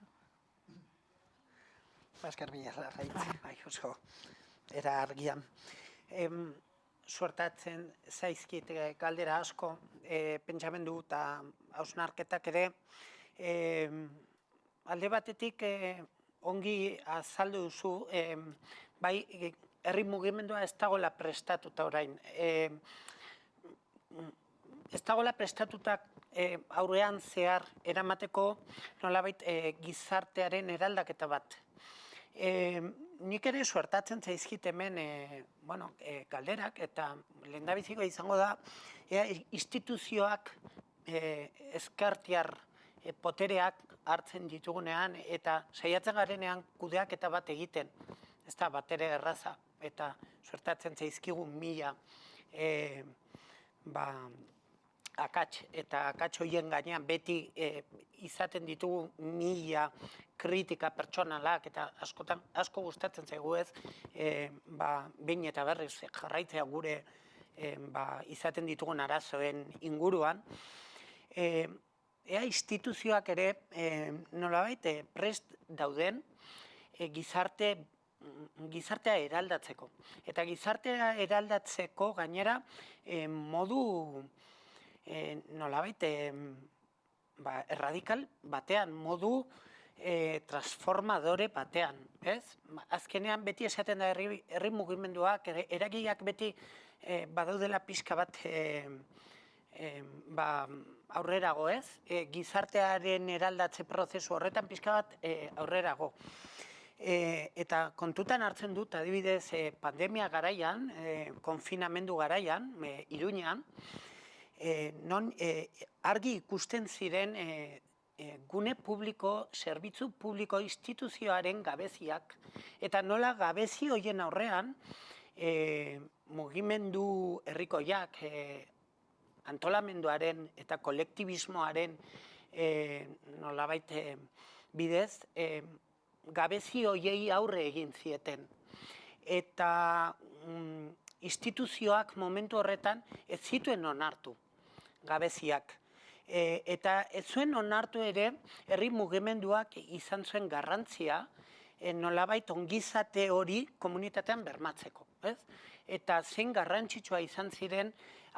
A: Baskar mila larraitz, bai oso, era argian. Suertatzen zaizkit galdera asko, pentsamendu eta hausnarketak ere, alde batetik ongi azaldu duzu, bai, herri mugimendua ez dagoela prestatuta orain. Ez dagoela prestatutak aurrean zehar eramateko nolabait gizartearen eraldaketa bat. Nik ere suertatzen zaizkit hemen galderak, eta lehendabizikoa izango da instituzioak ezkertiar potereak hartzen ditugunean eta saiatzen garenean kudeaketa bat egiten. Ez da bat ere erraza, eta suertatzen zaizkigun mila akats eta akats horien gainean beti izaten ditugu mila kritika pertsonalak eta asko gustatzen zaigu ez behin eta berriz jarraitzea gure izaten ditugun arazoen inguruan. Ea instituzioak ere nolabait prest dauden gizartea eraldatzeko. Eta gizartea eraldatzeko gainera modu nolabait erradikal batean, modu transformadore batean, ez? Azkenean beti esaten da herri mugimenduak, eragileak beti badaudela pixka bat aurrerago, ez? Gizartearen eraldatze prozesu horretan pixka bat aurrerago. Eta kontutan hartzen dut, adibidez, pandemia garaian, konfinamendu garaian, Iruñean, non argi ikusten ziren gune publiko, zerbitzu publiko instituzioaren gabeziak, eta nola gabezi horien aurrean mugimendu herrikoiak, antolamenduaren eta kolektibismoaren nolabait bidez, gabezi horiei aurre egin zieten. Eta instituzioak momentu horretan ez zituen onartu gabeziak. Eta ez zuen onartu ere herri mugimenduak izan zuen garrantzia nolabait ongizate hori komunitatean bermatzeko. Eta zein garrantzitsua izan ziren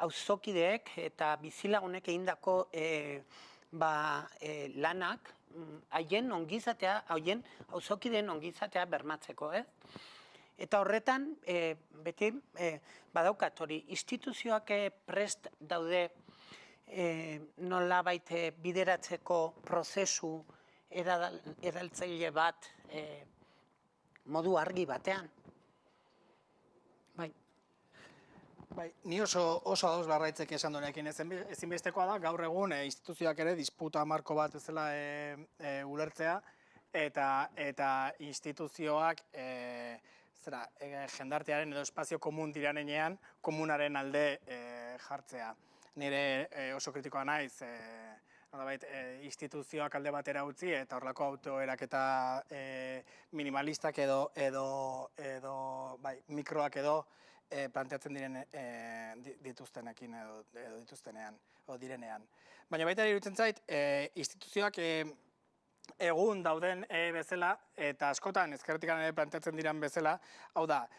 A: auzokideek eta bizilagunek egindako lanak haien ongizatea, haien auzokideen ongizatea bermatzeko. Eta horretan beti badaukat hori instituzioak prest daude nolabait bideratzeko prozesu eraltzaile bat modu argi batean.
B: Bai, ni oso ados Larraitzek esan duenekin ezinbestekoa da gaur egun instituzioak ere disputa marko bat ezela ulertzea eta instituzioak jendartearen edo espazio komun diranean komunaren alde jartzea. Nire oso kritikoa naiz instituzioak alde batera utzi eta horrelako autoeraketa minimalistak edo mikroak edo planteatzen dituztenekin edo dituztenean, edo direnean. Baina baita iruditzen zait, instituzioak egun dauden bezala, eta askotan ezkertikan ere planteatzen diren bezala, hau da,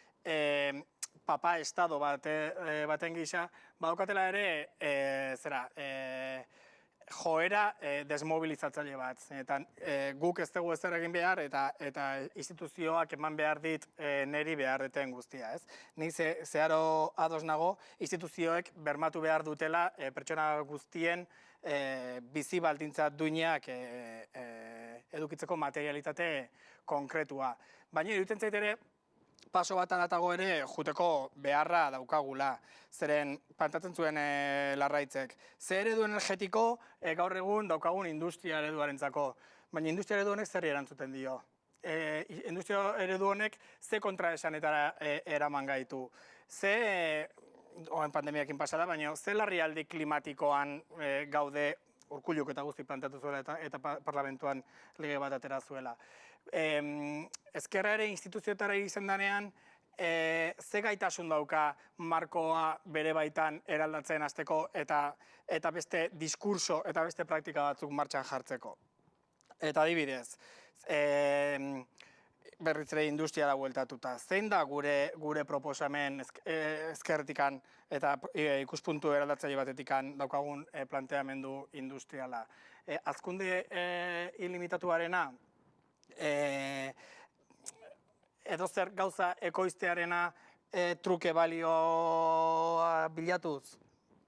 B: papa estado baten gisa, badaukatela ere, joera desmobilizatzaile bat. Eta guk ez dugu ezer egin behar eta instituzioak eman behar dit niri behar duten guztia. Ni zeharo ados nago instituzioek bermatu behar dutela pertsona guztien bizi baldintza duinak edukitzeko materialitate konkretua. Baina iruditzen zait ere, paso bat adatago ere juteko beharra daukagula. Zeren plantatzen zuen Larraitzek. Ze eredu energetiko gaur egun daukagun industria ereduarentzako. Baina industria eredu honek zerri erantzuten dio. industria eredu honek ze kontraesanetara eraman gaitu. Ze, oen pandemiakin pasada, baina ze larrialdi klimatikoan gaude Urkulluk eta guzti planteatu zuela eta parlamentuan lege bat atera zuela. Ezkerra ere instituzioetara izan danean, ze gaitasun dauka markoa bere baitan eraldatzen hasteko eta beste diskurso eta beste praktika batzuk martxan jartzeko. Eta adibidez, berriz ere industriara bueltatuta. Zein da gure proposamen ezkerretikan eta ikuspuntu eraldatzaile batetikan daukagun planteamendu industriala? Hazkunde ilimitatuarena, edozer gauza ekoiztearena truke balioa bilatuz.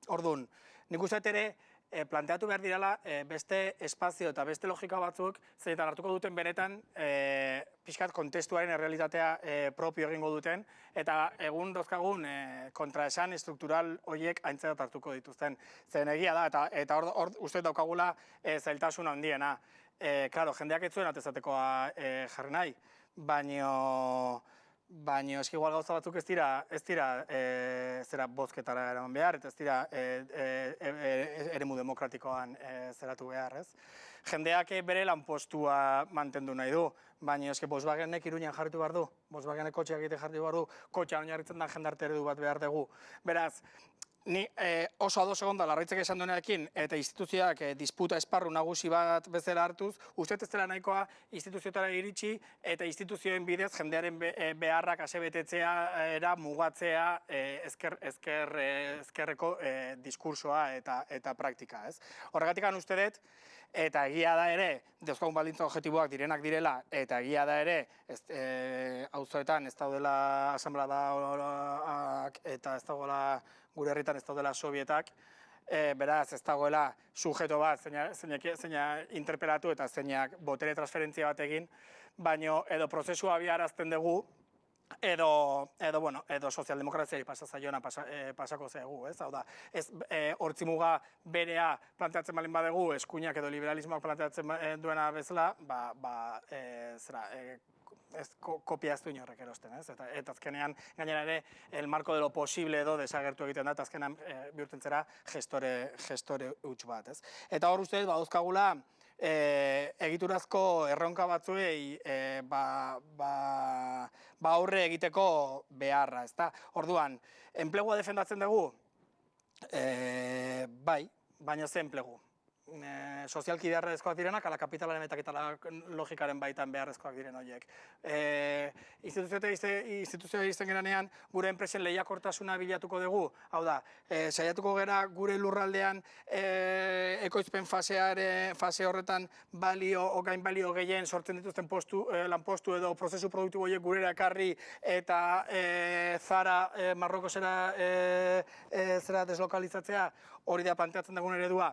B: Orduan, nik uste ere, planteatu behar direla beste espazio eta beste logika batzuk zeinetan hartuko duten benetan pixkat kontestuaren errealitatea propio egingo duten eta egun dauzkagun kontraesan estruktural horiek aintzat hartuko dituzten. Zen egia da eta hor uste daukagula zailtasun handiena. Claro, jendeak ez zuen atezatekoa jarri nahi, baina eski igual gauza batzuk ez dira zera bozketara eraman behar, eta ez dira eremu demokratikoan zeratu behar, ez? Jendeak bere lanpostua mantendu nahi du, baina eski Volkswagenek Iruñan jarritu behar du, Volkswagenek kotxeak egite jarritu behar du, kotxean oinarritzen da jendarte eredu bat behar dugu. Beraz, ni oso ados egon da Larraitzek esan duenarekin eta instituzioak disputa esparru nagusi bat bezala hartuz, uste ez dela nahikoa instituzioetara iritsi eta instituzioen bidez jendearen beharrak asebetetzea mugatzea ezkerreko diskursoa eta praktika. Horregatik uste dut, eta egia da ere, dauzkagun baldintza objektiboak direnak direla, eta egia da ere, auzoetan ez daudela asanbladak eta ez dagoela gure herritan ez daudela sovietak, beraz ez dagoela sujeto bat zeinak interpelatu eta zeinak botere transferentzia bat egin, baino edo prozesua abiarazten dugu, edo sozialdemokraziari pasazaiona pasako zaigu, ez? Hau da, hortzimuga berea planteatzen balin badegu, eskuinak edo liberalismoak planteatzen duena bezala, kopia ez du inorrek erosten, ez? Eta azkenean, gainera ere, el marco de lo posible edo desagertu egiten da, eta azkenean bihurtzen zera gestore huts bat, ez? Eta hor uste, dauzkagula, egiturazko erronka batzuei aurre egiteko beharra, ezta? Orduan, enplegua defendatzen dugu? Bai, baina ze enplegu. Sozialki beharrezkoak direnak, ala kapitalaren eta logikaren baitan beharrezkoak diren horiek. Instituzioa izten geranean, gure enpresen lehiakortasuna bilatuko dugu, hau da, saiatuko gera gure lurraldean ekoizpen fase horretan gain balio gehien sortzen dituzten lanpostu edo prozesu produktibo horiek gurera ekarri eta Zara Marrokosera zera deslokalizatzea, hori da planteatzen dugun eredua.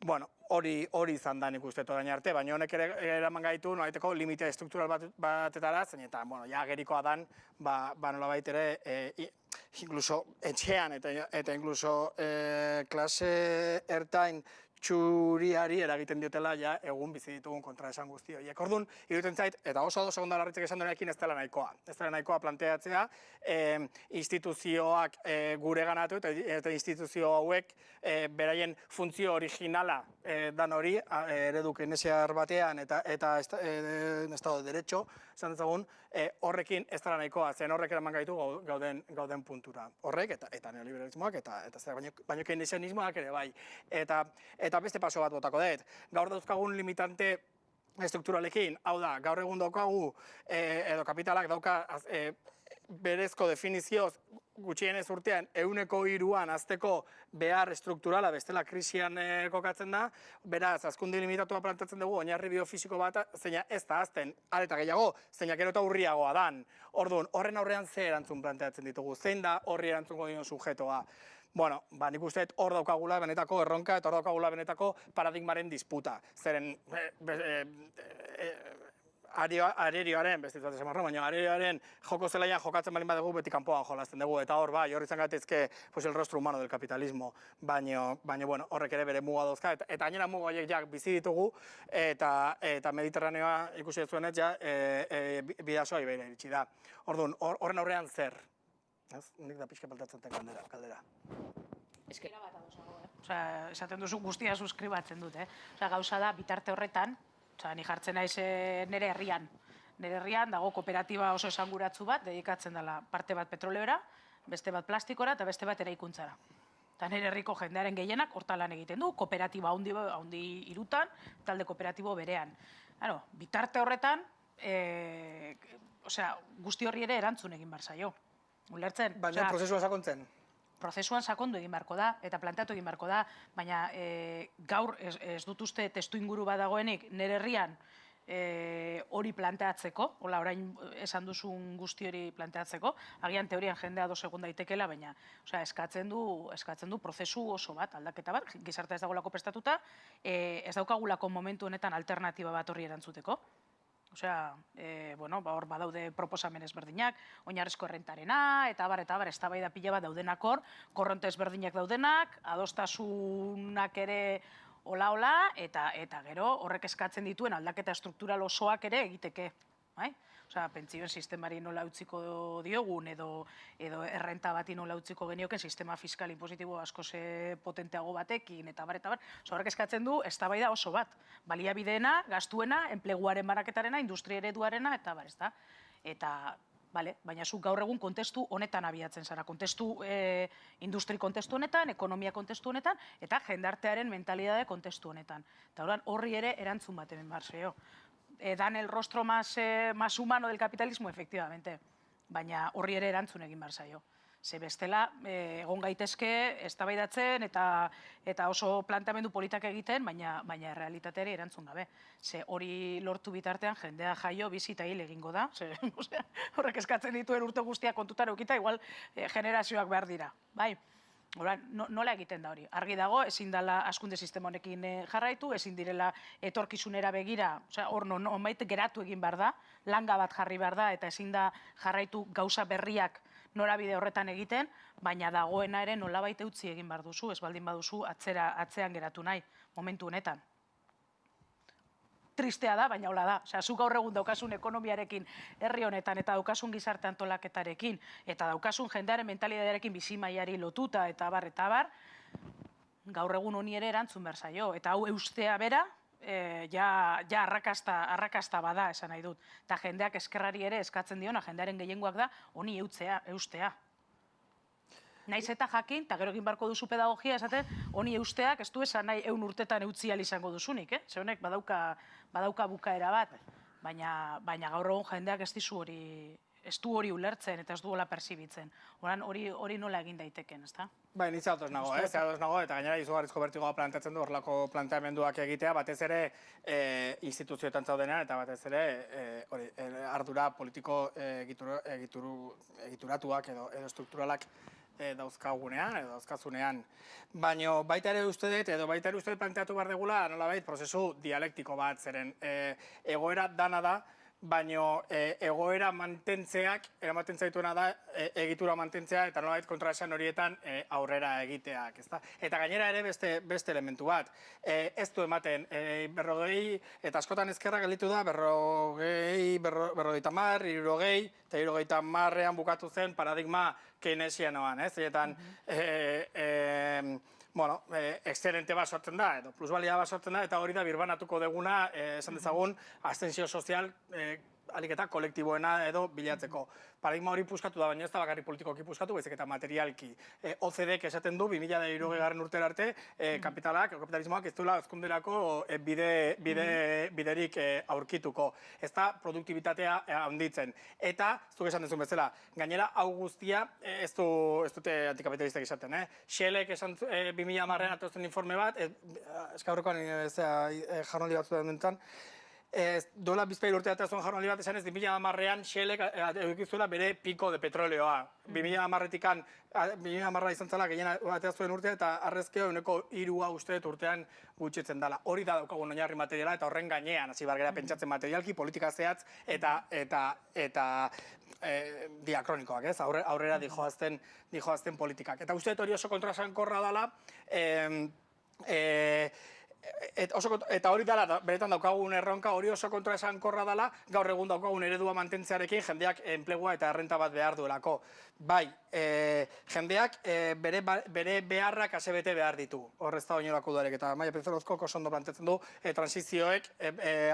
B: Bueno, hori izan da nik uste orain arte, baina honek ere eraman gaitu nolabaiteko limite estruktural batetara, zein eta, ja gerikoa dan, nolabait ere, inkluso etxean eta inkluso klase ertain txuriari eragiten diotela egun bizi ditugun kontraesan guzti horiek. Orduan, iruditzen zait, eta oso ados egon da Larraitzek esan duenarekin ez dela nahikoa. Ez dela nahikoa planteatzea, instituzioak gure ganatu eta instituzio hauek beraien funtzio originala dan hori, eredu keynesiar batean eta estado de derecho, esan dezagun, horrekin ez dela nahikoa, zen horrek eraman gaitu gauden puntura. Horrek eta neoliberalismoak baino keynesianismoak ere bai. Eta beste paso bat botako dut. Gaur dauzkagun limitante estrukturalekin, hau da, gaur egun daukagu, edo kapitalak dauka berezko definizioz gutxienez urtean 103an azteko behar estrukturala bestela krisian kokatzen da, beraz, hazkunde limitatuak plantatzen dugu, oinarri biofisiko bat, zeina ez da azten, eta gehiago, zeina gero eta urriagoa dan. Orduan, horren aurrean ze erantzun planteatzen ditugu, zein da horri erantzungo dion sujetoa. Bueno, nik uste hor daukagula benetako erronka eta hor daukagula benetako paradigmaren disputa. Zeren, arerioaren, beste bat esan baina arerioaren joko zelaian jokatzen balin badugu beti kanpoan jolasten dugu, eta hor bai, hor izan gatezke pues el rostro humano del capitalismo, baina bueno, horrek ere bere muga dauzka, eta gainera muga horiek jak bizi ditugu, eta Mediterraneoa ikusi zuenez ja bidasoa ibeira iritsi da. Orduan, horren aurrean zer? Nik da pixka paltatzen den kaldera.
C: Osea, esaten duzu guztia suskribatzen dut, Osea, gauza da, bitarte horretan, osea, ni jartzen naiz nire herrian. Nire herrian dago kooperatiba oso esanguratsu bat, dedikatzen dela parte bat petroleora, beste bat plastikora eta beste bat eraikuntzara. Eta nire herriko jendearen gehienak hortan lan egiten du, kooperatiba handi hirutan, talde kooperatibo berean. Claro, bitarte horretan, osea, guzti horri ere erantzun egin behar zaio. Ulertzen?
B: Baina prozesua sakontzen?
C: Prozesuan sakondu egin beharko da, eta planteatu egin beharko da, baina gaur ez dut uste testu inguru bat dagoenik nire herrian hori planteatzeko, hola orain esan duzun guzti hori planteatzeko, agian teorian jendea ados egon daitekela, baina eskatzen du prozesu oso bat, aldaketa bat, gizartea ez dagoelako prestatuta, ez daukagulako momentu honetan alternatiba bat horri erantzuteko. Osea, hor badaude proposamen ezberdinak, oinarrizko errentarena, eta abar, eztabaida pila bat daudenak hor, korronte ezberdinak daudenak, adostasunak ere hola, eta gero horrek eskatzen dituen aldaketa struktural osoak ere egiteke. Osea, pentsioen sistemari nola utziko diogun, edo errenta bati nola utziko genioken sistema fiskal impositibo askoz potenteago batekin, eta bar. Horrek eskatzen du eztabaida oso bat. Baliabideena, gastuena, enpleguaren banaketarena, industria ereduarena, eta bar, ezta? Eta, baina zuk gaur egun kontestu honetan abiatzen zara. Industri kontestu honetan, ekonomia kontestu honetan, eta jendartearen mentalidade kontestu honetan. Eta horri ere erantzun bat hemen behar zaio. Dan el rostro más humano del capitalismo, efectivamente, baina horri ere erantzun egin behar zaio. Ze bestela, egon gaitezke eztabaidatzen eta oso planteamendu politak egiten, baina errealitateari erantzun gabe. Ze hori lortu bitartean jendea jaio, bizi eta hil egingo da. Horrek eskatzen dituen urte guztiak kontutan eukita, igual generazioak behar dira. Bai? Nola egiten da hori? Argi dago, ezin dela askunde sistema honekin jarraitu, ezin direla etorkizunera begira, hor nonbait geratu egin behar da, langa bat jarri behar da, eta ezin da jarraitu gauza berriak norabide horretan egiten, baina dagoena ere nolabait eutzi egin behar duzu, ez baldin baduzu atzean geratu nahi, momentu honetan. Tristea da, baina hola da. Osea, zuk gaur egun daukasun ekonomiarekin herri honetan eta daukasun gizarte antolaketarekin eta daukasun jendearen mentalidadearekin bizimaiari lotuta eta bar, gaur egun honi ere erantzun behar zaio. Eta hau eustea bera, ja arrakasta bada esan nahi dut. Eta jendeak eskerrari ere eskatzen diona, jendearen gehiengoak da, honi eustea. Naiz eta jakin, eta gero egin barko duzu pedagogia, esaten, honi eusteak ez du esan nahi 100 urtetan eutzial izango duzunik, Ze honek badauka bukaera bat, baina gaur egun jendeak ez du hori ulertzen eta ez du hola persibitzen. Hori nola egin daiteken, ezta?
B: Bai, nitza ados nago, eta gainera izugarrizko bertigoa planteatzen du horrelako planteamenduak egitea, batez ere instituzioetan zaudenean, eta batez ere ardura politiko egituratuak edo strukturalak dauzkagunean, edo dauzkazunean. Baina baita ere uste dut planteatu behar degula, nolabait, prozesu dialektiko bat, zeren egoera dana da, baina egoera mantentzeak, eramaten zaituena da, egitura mantentzea, eta nolabait kontraesan horietan aurrera egiteak. Eta gainera ere beste elementu bat. Ez du ematen, 40, eta askotan ezkerra gelditu da, 40, 50, 60, eta 60ean bukatu zen paradigma keynesianoan, zietan, excelente bat sortzen da, edo plusbalia bat sortzen da, eta hori da birbanatuko deguna, esan dezagun, abstentzio sozial aliketa kolektiboena edo bilatzeko. Paradigma hori puskatu da, baina ez da bakarrik politikoki puskatu, baizik eta materialki. OCDek esaten du, 2060 urtera arte, kapitalismoak ez duela ezkunderako biderik aurkituko. Ez da produktibitatea handitzen. Eta, zuk esan duzun bezala, gainera hau guztia, ez dute antikapitalistak esaten, Shellek esan 2010 atozen informe bat, eskaurrekoan jarroldi batzuetan dintzen, dola bizpahiru urte atera zuen jardunaldi bat esan ez, 2010ean Shellek edukizuela bere piko de petroleoa. 2010-tikan, 2010 izan zela gehien atera zuen urtea eta arrezkeo euneko 3 uste dut urtean gutxitzen dela. Hori da daukagun oinarri materiala eta horren gainean hasi behar gara pentsatzen materialki, politika zehatz eta diakronikoak, ez? Aurrera dijoazten politikak. Eta uste dut hori oso kontrasankorra dela, eta hori dela, beretan daukagun erronka, hori oso kontraesankorra dela, gaur egun daukagun eredua mantentzearekin jendeak enplegua eta errenta bat behar duelako. Bai, jendeak bere beharrak asebete behar ditu, horrez da oinorako duarek, eta Maia Pizarrozko oso ondo planteatzen du, transizioek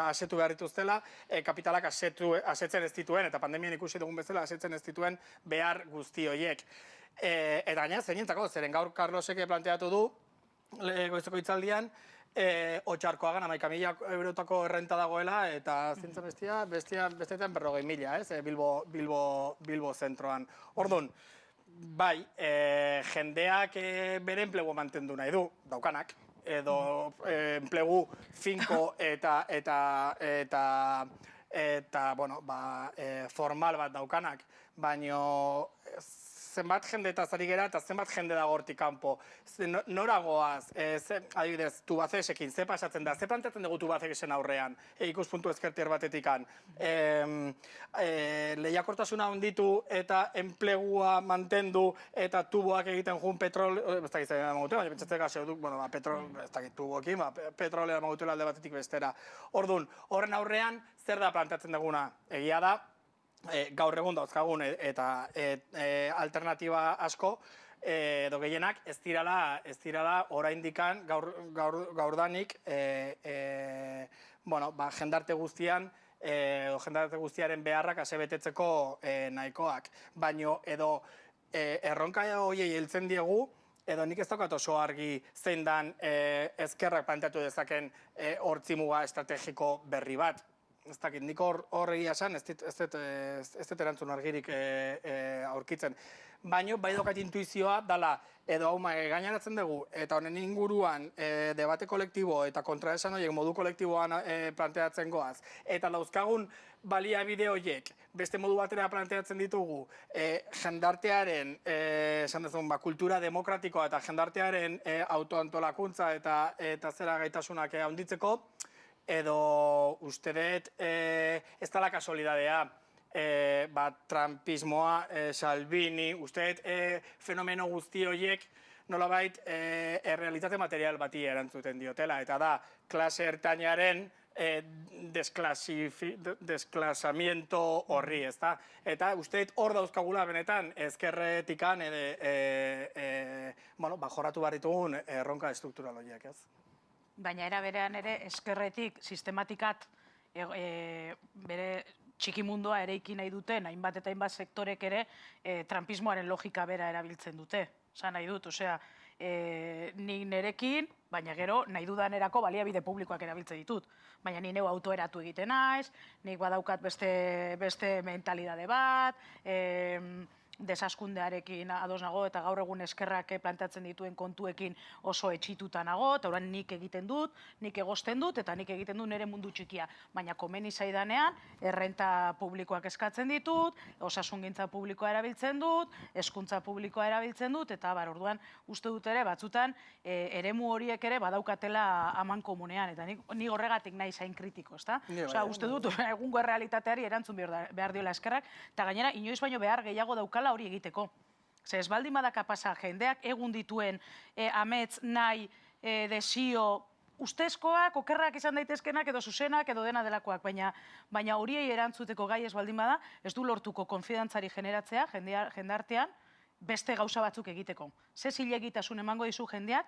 B: asetu behar dituztela, kapitalak asetzen ez dituen, eta pandemian ikusi dugun bezala asetzen ez dituen behar guzti horiek. Eta gaina, zenientzako, zeren gaur Carlosek planteatu du, goizeko hitzaldian, Otxarkoagan 11.000 eurotako errenta dagoela eta zintzen besteetan 40.000, ez? Bilbo zentroan. Orduan, bai, jendeak bere enplegu mantendu nahi du, daukanak, edo enplegu finko eta formal bat daukanak, baino zenbat jende eta zari gera eta zenbat jende dago hortik kanpo. Noragoaz, adibidez, Tubacesekin, ze pasatzen da, ze planteatzen dugu Tubacexen aurrean, ikuspuntu ezkertier batetikan. Lehiakortasuna handitu eta enplegua mantendu eta tuboak egiten jun petroleo, ez dakit zaila magutu, baina pentsatzen gazio duk, ez dakit tuboekin, petrolea magutu alde batetik bestera. Orduan, horren aurrean, zer da planteatzen duguna? Egia da, gaur egun dauzkagun eta alternatiba asko edo gehienak ez dirala oraindikan gaurdanik jendarte guztian jendarte guztiaren beharrak asebetetzeko nahikoak. Baino edo erronka horiei heltzen diegu edo nik ez daukat oso argi zein dan ezkerrak planteatu dezaken hortzimuga estrategiko berri bat. Ez dakit, nik horregia esan, ez dut erantzun argirik aurkitzen. Baina, bai daukat intuizioa dala, edo hau gaineratzen dugu, eta honen inguruan debate kolektibo eta kontraesan horiek modu kolektiboan planteatzen goaz. Eta dauzkagun baliabide horiek, beste modu batera planteatzen ditugu, jendartearen, esan dezun, kultura demokratikoa eta jendartearen autoantolakuntza eta zera gaitasunak handitzeko, edo uste dut ez dela kasualidadea, Trumpismoa, Salvini, uste dut fenomeno guzti horiek nolabait errealitate material bati erantzuten diotela, eta da klase ertainaren desklasamiento horri, ezta? Eta uste dut hor dauzkagula benetan ezkerretikan jorratu behar ditugun erronka estruktural horiek, ez?
C: Baina era berean ere eskerretik sistematikat bere txikimundua ereiki nahi duten, hainbat eta hainbat sektorek ere trumpismoaren logika bera erabiltzen dute. Osa nahi dut, osea, nik nerekin, baina gero nahi dudanerako baliabide publikoak erabiltzen ditut. Baina ni neu autoeratu egiten naiz, nik badaukat beste mentalidade bat, desaskundearekin ados nago eta gaur egun eskerrak planteatzen dituen kontuekin oso etxituta nago, eta orain nik egiten dut, nik egosten dut, eta nik egiten dut nire mundu txikia. Baina komeni zaidanean, errenta publikoak eskatzen ditut, osasungintza publikoa erabiltzen dut, hezkuntza publikoa erabiltzen dut, eta orduan uste dut ere batzutan eremu horiek ere badaukatela aman komunean, eta nik horregatik nahi zain kritiko, ezta? Osea, uste dut egungo errealitateari erantzun behar diola eskerrak, eta gainera inoiz baino behar gehiago daukala hori egiteko. Ze ez baldin badaka pasa jendeak egun dituen amets, nahi, desio, ustezkoak, okerrak izan daitezkenak edo zuzenak edo dena delakoak, baina horiei erantzuteko gai ez baldin bada, ez du lortuko konfidantzari generatzea jendartean beste gauza batzuk egiteko. Ze zilegitasun emango dizu jendeak,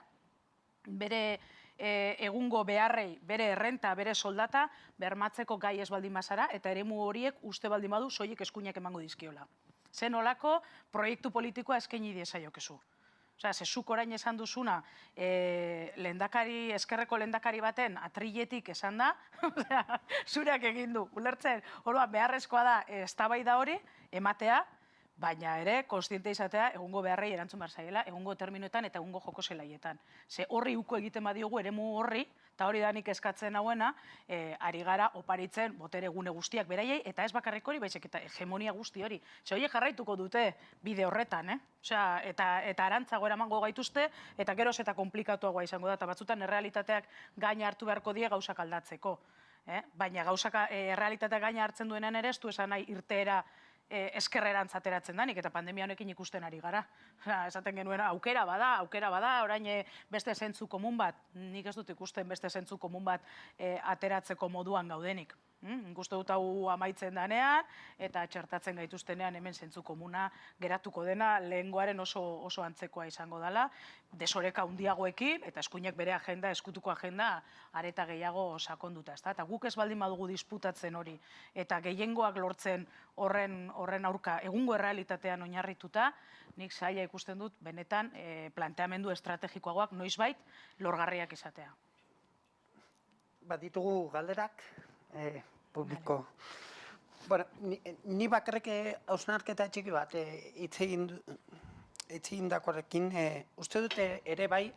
C: bere egungo beharrei, bere errenta, bere soldata, bermatzeko gai ez baldin bazara, eta eremu horiek uste baldin badu soilik eskuinak emango dizkiola. Zen olako proiektu politikoa eskaini diezaiokezu. Osea, zezuk orain esan duzuna, eskerreko lehendakari baten atriletik esan da, zureak egin du, ulertzen, beharrezkoa da eztabaida hori, ematea, baina ere, konstiente izatea, egungo beharrei erantzun behar zaiela, egungo terminoetan eta egungo joko zelaietan. Ze horri uko egiten badiogu eremu horri, eta hori da nik eskatzen hauena, ari gara oparitzen botere gune guztiak beraiei, eta ez bakarrik hori, baizik eta hegemonia guzti hori. Ze horiek jarraituko dute bide horretan, Osea, eta arantzago eramango gaituzte, eta geroz eta komplikatuagoa izango da, eta batzutan errealitateak gaina hartu beharko die gauzak aldatzeko. Baina gauzak errealitateak gaina hartzen duenean ere, ez du esan nahi irteera eskerrerantz ateratzen danik, eta pandemia honekin ikusten ari gara. Esaten genuen, aukera bada, orain beste zentzu komun bat, nik ez dut ikusten beste zentzu komun bat ateratzeko moduan gaudenik. Uste dut hau amaitzen danean, eta txertatzen gaituztenean hemen zentzu komuna geratuko dena, lehengoaren oso antzekoa izango dela, desoreka handiagoekin, eta eskuinak bere agenda, eskutuko agenda, areta gehiago sakonduta. Eta guk ez baldin badugu disputatzen hori, eta gehiengoak lortzen horren aurka egungo errealitatean oinarrituta, nik zaila ikusten dut, benetan, planteamendu estrategikoagoak noizbait lorgarriak izatea.
A: Baditugu galderak, publiko. Bueno, ni bakarrik hausnarketa txiki bat hitz egin dakoarekin, uste dute ere bai,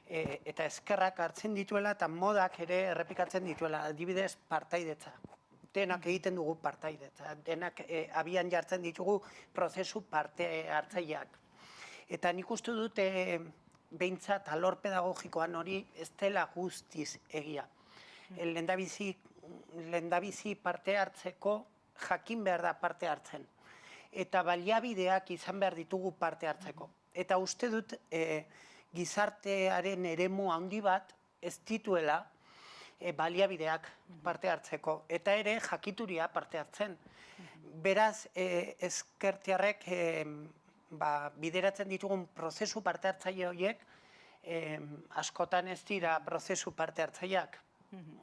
A: eta eskerrak hartzen dituela eta modak ere errepikatzen dituela, adibidez partaidetza. Denak egiten dugu partaidetza, denak abian jartzen ditugu prozesu parte hartzaileak. Eta nik uste dute behintzat alor pedagogikoan hori ez dela guztiz egia. Lehendabizi parte hartzeko jakin behar da parte hartzen. Eta baliabideak izan behar ditugu parte hartzeko. Eta uste dut gizartearen eremu handi bat ez dituela baliabideak parte hartzeko. Eta ere jakituria parte hartzen. Beraz, ezkertiarrek bideratzen ditugun prozesu parte hartzaile horiek askotan ez dira prozesu parte hartzaileak.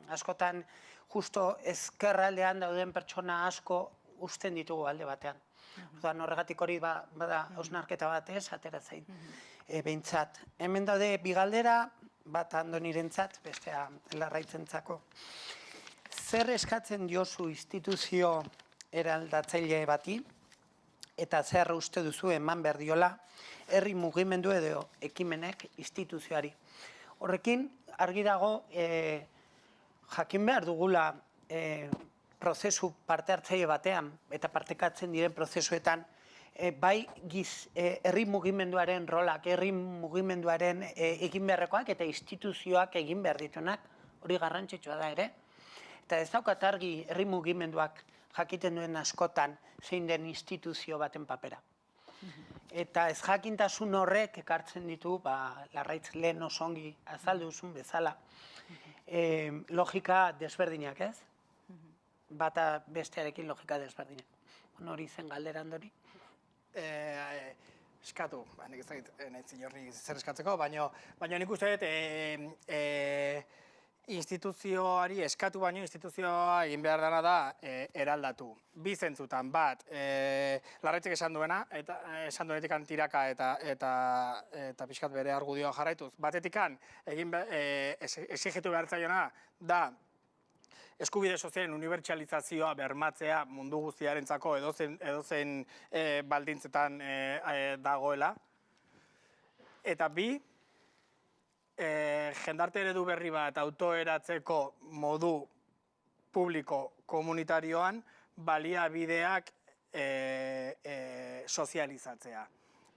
A: Askotan, justo ezkerraldean dauden pertsona asko uzten ditugu alde batean. Horregatik hori bada hausnarketa bat ateratzen behintzat. Hemen daude bi galdera, bat Andonirentzat, bestea Larraitzentzako. Zer eskatzen diozu instituzio eraldatzaile bati, eta zer uste duzu eman behar diola herri mugimendu edo ekimenek instituzioari. Horrekin, argi dago, jakin behar dugula prozesu parte hartzaile batean eta partekatzen diren prozesuetan bai herri mugimenduaren rolak, herri mugimenduaren egin beharrekoak eta instituzioak egin behar dituenak, hori garrantzitsua da ere. Eta ez daukat argi herri mugimenduak jakiten duen askotan zein den instituzio baten papera. Eta ez jakintasun horrek ekartzen ditu, Larraitz lehen oso ongi azalduzun bezala, logika desberdinak, ez? Bata bestearekin logika desberdinak. Hori zen galdera Andoni?
B: Eskatu, nik ez dakit nahi zinorri zer eskatzeko, baina nik uste dut instituzioari eskatu baino instituzioa egin behar dena da eraldatu. Bi zentzutan, bat, Larraitzek esan duena, eta esan duenetikan tiraka eta pixkat bere argudioa jarraituz. Batetikan, exigitu behar zaiona da eskubide sozialen unibertsalizazioa bermatzea mundu guztiarentzako edozein baldintzetan dagoela. Eta bi, jendarte eredu berri bat autoeratzeko modu publiko komunitarioan baliabideak sozializatzea.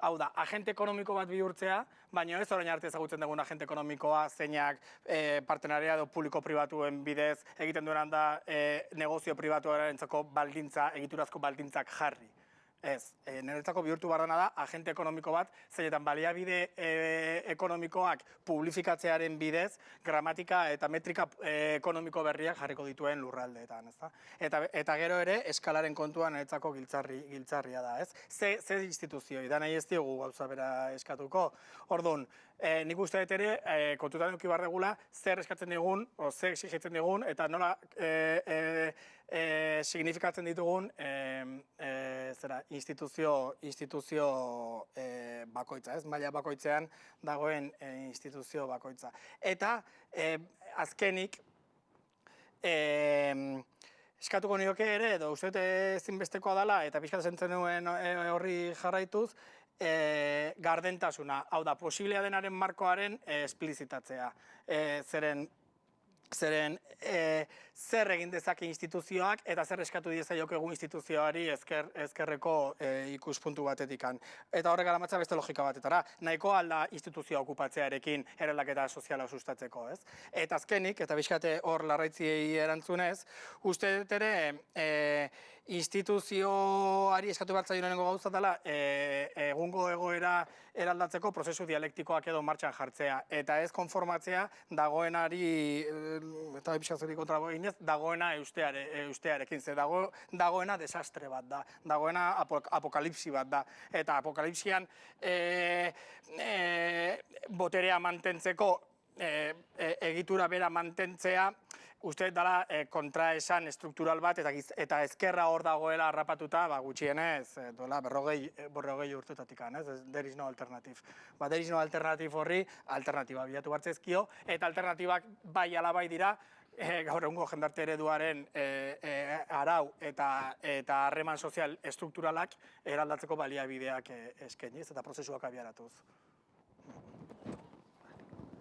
B: Hau da, agente ekonomiko bat bihurtzea, baina ez orain arte ezagutzen dugun agente ekonomikoa zeinak partenariado publiko-pribatuen bidez egiten duenan da negozio pribatuarentzako baldintza, egiturazko baldintzak jarri. Ez, niretzako bihurtu behar dena da agente ekonomiko bat, zeinetan baliabide ekonomikoak publifikatzearen bidez, gramatika eta metrika ekonomiko berriak jarriko dituen lurraldeetan, ezta? Eta gero ere, eskalaren kontuan niretzako giltzarria da, ez? Ze instituzioi, da nahi ez diogu gauza bera eskatuko. Orduan, nik uste dut ere, kontutan eduki behar degula, zer eskatzen digun, o zer exigitzen digun, eta nola signifikatzen ditugun instituzio bakoitza, ez? Maila bakoitzean dagoen instituzio bakoitza. Eta azkenik, eskatuko nioke ere, edo uste dut ezinbestekoa dela, eta pixka zentzen nuen horri jarraituz, gardentasuna, hau da, posiblea denaren markoaren esplizitatzea. Zeren zer egin dezake instituzioak eta zer eskatu diezaiokegu instituzioari ezkerreko ikuspuntu batetikan. Eta horrek garamatza beste logika batetara, nahiko alda instituzioa okupatzearekin eraldaketa soziala sustatzeko, ez? Eta azkenik, eta bizkate hor larraitziei erantzunez, uste dut ere instituzioari eskatu behar zaionengo gauza dela egungo egoera eraldatzeko prozesu dialektikoak edo martxan jartzea. Eta ez konformatzea dagoenari, eta pixkazuri kontra eginez, dagoena eustearekin. Ze dagoena desastre bat da, dagoena apokalipsi bat da. Eta apokalipsian boterea mantentzeko, egitura bera mantentzea, uste dela kontraesan estruktural bat eta ezkerra hor dagoela harrapatuta gutxienez duela berrogei urtetatik, there is no alternative. There is no alternative horri alternatiba bilatu bartzezkio, eta alternatibak bai ala bai dira, gaur egungo jendarte ereduaren arau eta harreman sozial estrukturalak eraldatzeko baliabideak eskainiz eta prozesuak abiaratuz.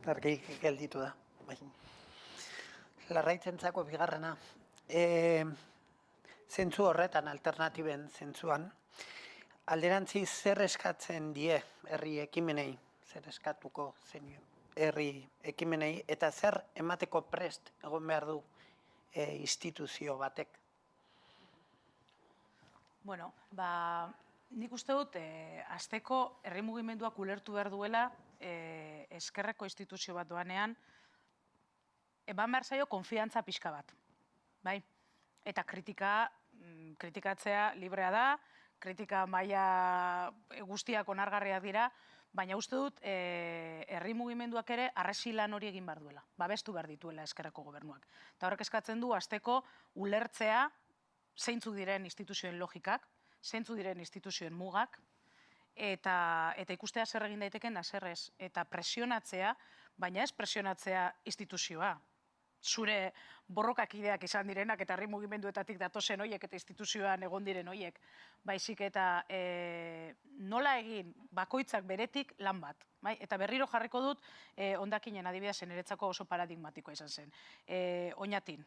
A: Argi gelditu da. Larraitzentzako bigarrena. Zentzu horretan, alternatiben zentzuan, alderantzi zer eskatzen die herri ekimenei, zer eskatuko zen herri ekimenei, eta zer emateko prest egon behar du instituzio batek.
C: Bueno, nik uste dut, hasteko herri mugimenduak ulertu behar duela ezkerreko instituzio bat doanean, eman behar zaio konfiantza pixka bat, bai? Eta kritikatzea librea da, kritika maila guztiak onargarriak dira, baina uste dut herri mugimenduak ere harresi lan hori egin behar duela, babestu behar dituela ezkerreko gobernuak. Eta horrek eskatzen du hasteko ulertzea zeintzuk diren instituzioen logikak, zeintzuk diren instituzioen mugak, eta ikustea zer egin daiteken da zer ez, eta presionatzea, baina ez presionatzea instituzioa. Zure borrokakideak izan direnak eta herri mugimenduetatik datozen hoiek eta instituzioan egon diren hoiek. Baizik eta nola egin bakoitzak beretik lan bat. Eta berriro jarriko dut, hondakinen adibidez niretzako oso paradigmatikoa izan zen. Oñatin,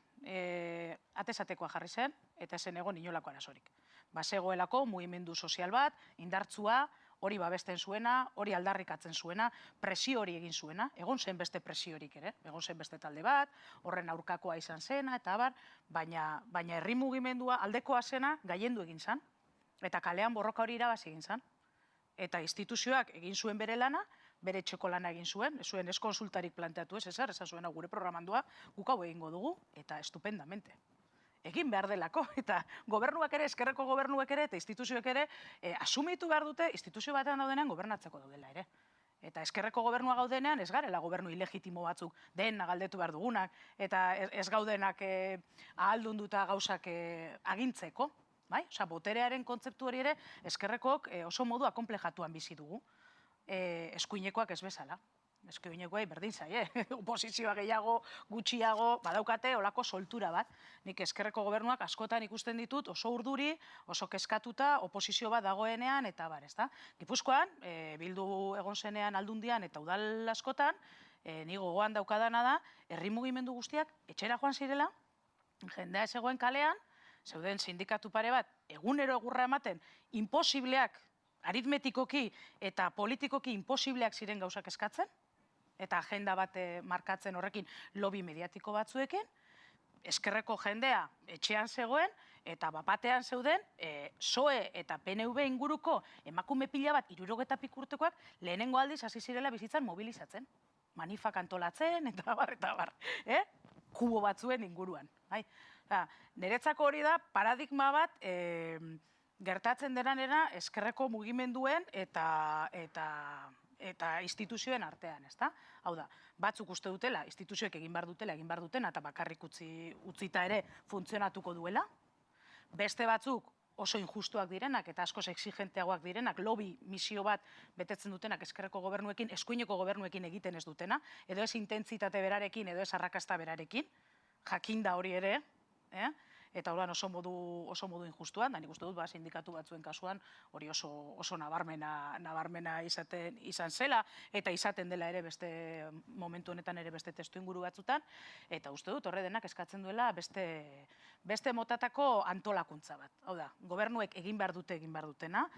C: atesatekoa jarri zen, eta zen egon inolako arazorik. Bazegoelako mugimendu sozial bat, indartsua, hori babesten zuena, hori aldarrikatzen zuena, presio hori egin zuena, egon zen beste presiorik ere, egon zen beste talde bat, horren aurkakoa izan zena, eta abar, baina herri mugimendua aldekoa zena gailendu egin zen, eta kalean borroka hori irabazi egin zen. Eta instituzioak egin zuen bere lana, bere etxeko lana egin zuen, ez zuen ez konsultarik planteatu ez ezer, esan zuen gure programandua, guk hau egingo dugu, eta estupendamente. Egin behar delako, eta gobernuak ere, ezkerreko gobernuak ere, eta instituzioek ere, asumitu behar dute, instituzio batean daudenean gobernatzeko daudela ere. Eta ezkerreko gobernua gaudenean, ez garela gobernu ilegitimo batzuk, dena galdetu behar dugunak, eta ez gaudenak ahaldunduta gauzak agintzeko. Osa, boterearen kontzeptu hori ere, ezkerrekok oso modu akonplejatuan bizi dugu. Eskuinekoak ez bezala. Eskuinekoei berdin zaie, oposizioa gehiago, gutxiago, badaukate olako soltura bat. Nik ezkerreko gobernuak askotan ikusten ditut oso urduri, oso keskatuta, oposizio bat dagoenean, eta bar, ezta? Gipuzkoan, Bildu egon zenean aldundian eta udal askotan, ni gogoan daukadana da, herri mugimendu guztiak etxera joan zirela, jendea ez egoen kalean, zeuden sindikatu pare bat, egunero egurra ematen, imposibleak, aritmetikoki eta politikoki imposibleak ziren gauzak eskatzen, eta agenda bat markatzen horrekin lobby mediatiko batzuekin, ezkerreko jendea etxean zegoen, eta bapatean zeuden, PSOE eta PNV inguruko emakume pila bat, 60 urtekoak, lehenengo aldiz hasi zirela bizitzan mobilizatzen. Manifak antolatzen, eta bar, kubo batzuen inguruan. Niretzako hori da paradigma bat gertatzen denanera ezkerreko mugimenduen eta instituzioen artean, ezta? Hau da, batzuk uste dutela, instituzioek egin behar dutena, eta bakarrik utzita ere funtzionatuko duela. Beste batzuk oso injustuak direnak eta askoz exigenteagoak direnak, lobby misio bat betetzen dutenak ezkerreko gobernuekin, eskuineko gobernuekin egiten ez dutena, edo ez intentsitate berarekin, edo ez arrakasta berarekin, jakinda hori ere, eta orduan oso modu injustuan, da nik uste dut sindikatu batzuen kasuan hori oso nabarmena izan zela, eta izaten dela ere beste momentu honetan ere beste testu inguru batzutan, eta uste dut horre denak eskatzen duela beste motatako antolakuntza bat. Hau da, gobernuek egin behar dutena,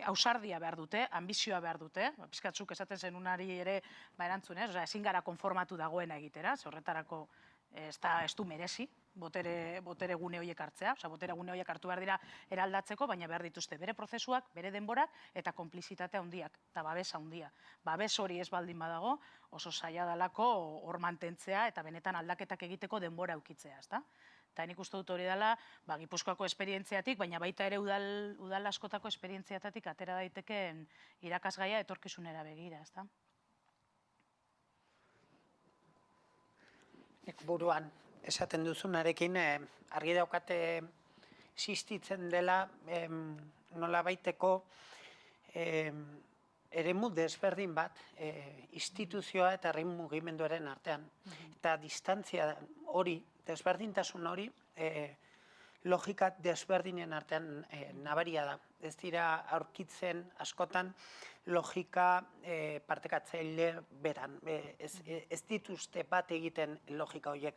C: ausardia behar dute, ambizioa behar dute, pizkatzuk esaten zenunari ere erantzunez, ezin gara konformatu dagoena egitera, horretarako ez du merezi botere gune horiek hartzea, botere gune horiek hartu behar dira eraldatzeko, baina behar dituzte bere prozesuak, bere denborak eta konplizitate handiak, eta babes handia. Babes hori ez baldin badago, oso zaila dalako hor mantentzea eta benetan aldaketak egiteko denbora eukitzea, ezta? Eta nik uste dut hori dela, Gipuzkoako esperientziatik, baina baita ere udal askotako esperientziatatik atera daiteken irakasgaia etorkizunera begira, ezta?
A: Buruan, esaten duzunarekin, argi daukate existitzen dela nola baiteko eremu desberdin bat instituzioa eta herri mugimenduaren artean. Eta distantzia hori, desberdintasun hori, logika desberdinen artean nabaria da. Ez dira aurkitzen askotan logika partekatzaile beran. Ez dituzte bat egiten logika horiek.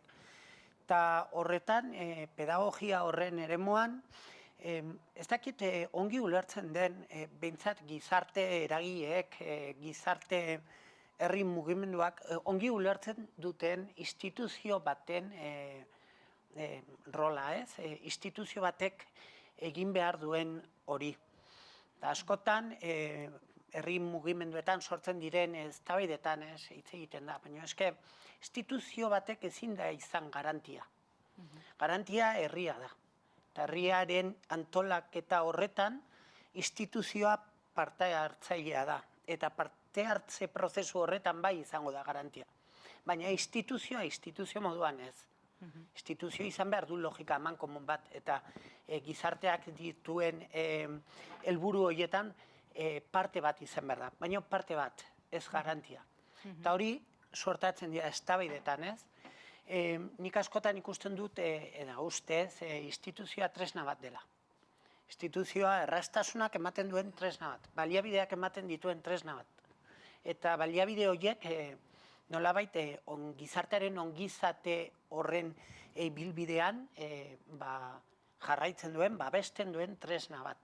A: Eta horretan, pedagogia horren eremuan, ez dakit ongi ulertzen den, behintzat gizarte eragileek, gizarte herri mugimenduak, ongi ulertzen duten instituzio baten rola, ez? Instituzio batek egin behar duen hori. Eta askotan, herri mugimenduetan sortzen diren eztabaidetan hitz egiten da, baina eske instituzio batek ezin da izan garantia. Garantia herria da. Eta herriaren antolaketa horretan instituzioa parte hartzailea da. Eta parte hartze prozesu horretan bai izango da garantia. Baina instituzio moduan ez. Instituzio izan behar du logika amankomun bat, eta gizarteak dituen helburu horietan parte bat izan behar da, baina parte bat, ez garantia. Eta hori sortatzen dira eztabaidetan, ez? Nik askotan ikusten dut, eta ustez, instituzioa tresna bat dela. Instituzioa erraztasunak ematen duen tresna bat, baliabideak ematen dituen tresna bat. Eta baliabide horiek nolabait gizartearen ongizate horren bilbidean jarraitzen duen, babesten duen tresna bat.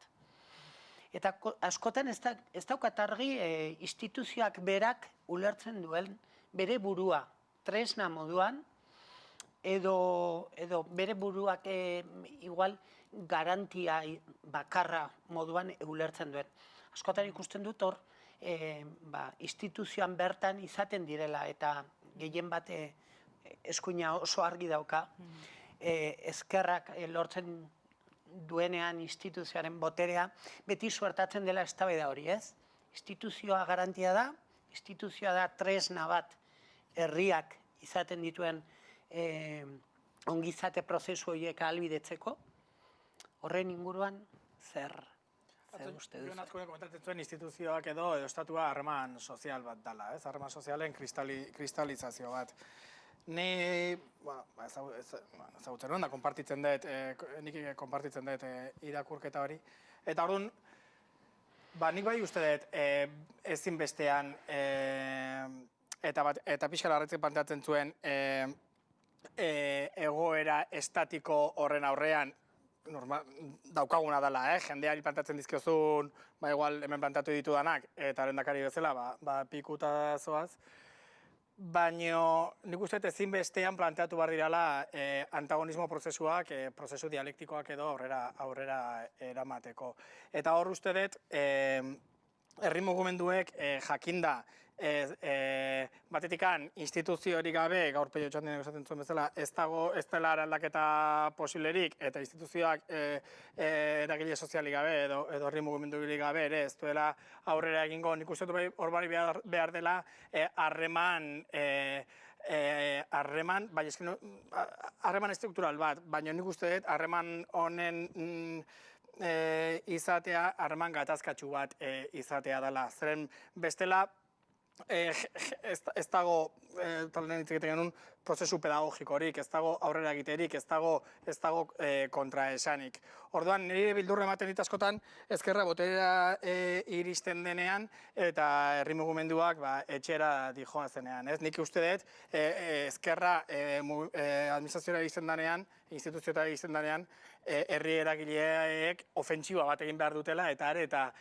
A: Eta askotan ez daukat argi instituzioak berak ulertzen duen bere burua tresna moduan, edo bere buruak igual garantia bakarra moduan ulertzen duen. Askotan ikusten dut hor, instituzioan bertan izaten direla, eta gehien bat eskuina oso argi dauka, ezkerrak lortzen duenean instituzioaren boterea, beti suertatzen dela eztabaida hori, ez? Instituzioa garantia da, instituzioa da tresna bat herriak izaten dituen ongizate prozesu horiek ahalbidetzeko, horren inguruan zer uste duzu?
B: Bion atzkoen komentatzen zuen instituzioak edo estatua harreman sozial bat dela, ez? Harreman sozialen kristalizazio bat. Ni, ezagutzen nuen da, nik konpartitzen dut irakurketa hori. Eta orduan, nik bai uste dut ezinbestean, eta pixka larretzen planteatzen zuen, egoera estatiko horren aurrean, daukaguna dela, jendeari plantatzen dizkiozun, igual hemen plantatu ditudanak, eta lehendakari bezala, pikuta zoaz. Baina nik uste dut ezinbestean planteatu behar direla antagonismo prozesuak, prozesu dialektikoak edo aurrera eramateko. Eta hor uste dut, herri mugimenduek jakinda, batetikan instituziorik gabe, gaur Pello Otxandinek esaten zuen bezala, ez dela aldaketa posiblerik, eta instituzioak eragile sozialik gabe edo herri mugimendurik gabe ere ez duela aurrera egingo. Nik uste dut hor bari behar dela harreman estruktural bat, baina nik uste dut harreman honen izatea, harreman gatazkatsu bat izatea dela. Zeren bestela, ez dago, talen hitz egiten genuen, prozesu pedagogikorik, ez dago aurrera egiterik, ez dago kontraesanik. Orduan, nire bildurra ematen dit askotan, ezkerra boterera iristen denean, eta herri mugimenduak etxera dijoa zenean. Nik uste dut, ezkerra administrazioa iristen denean, instituzioa iristen denean, herri eragileek ofentsiba bat egin behar dutela, eta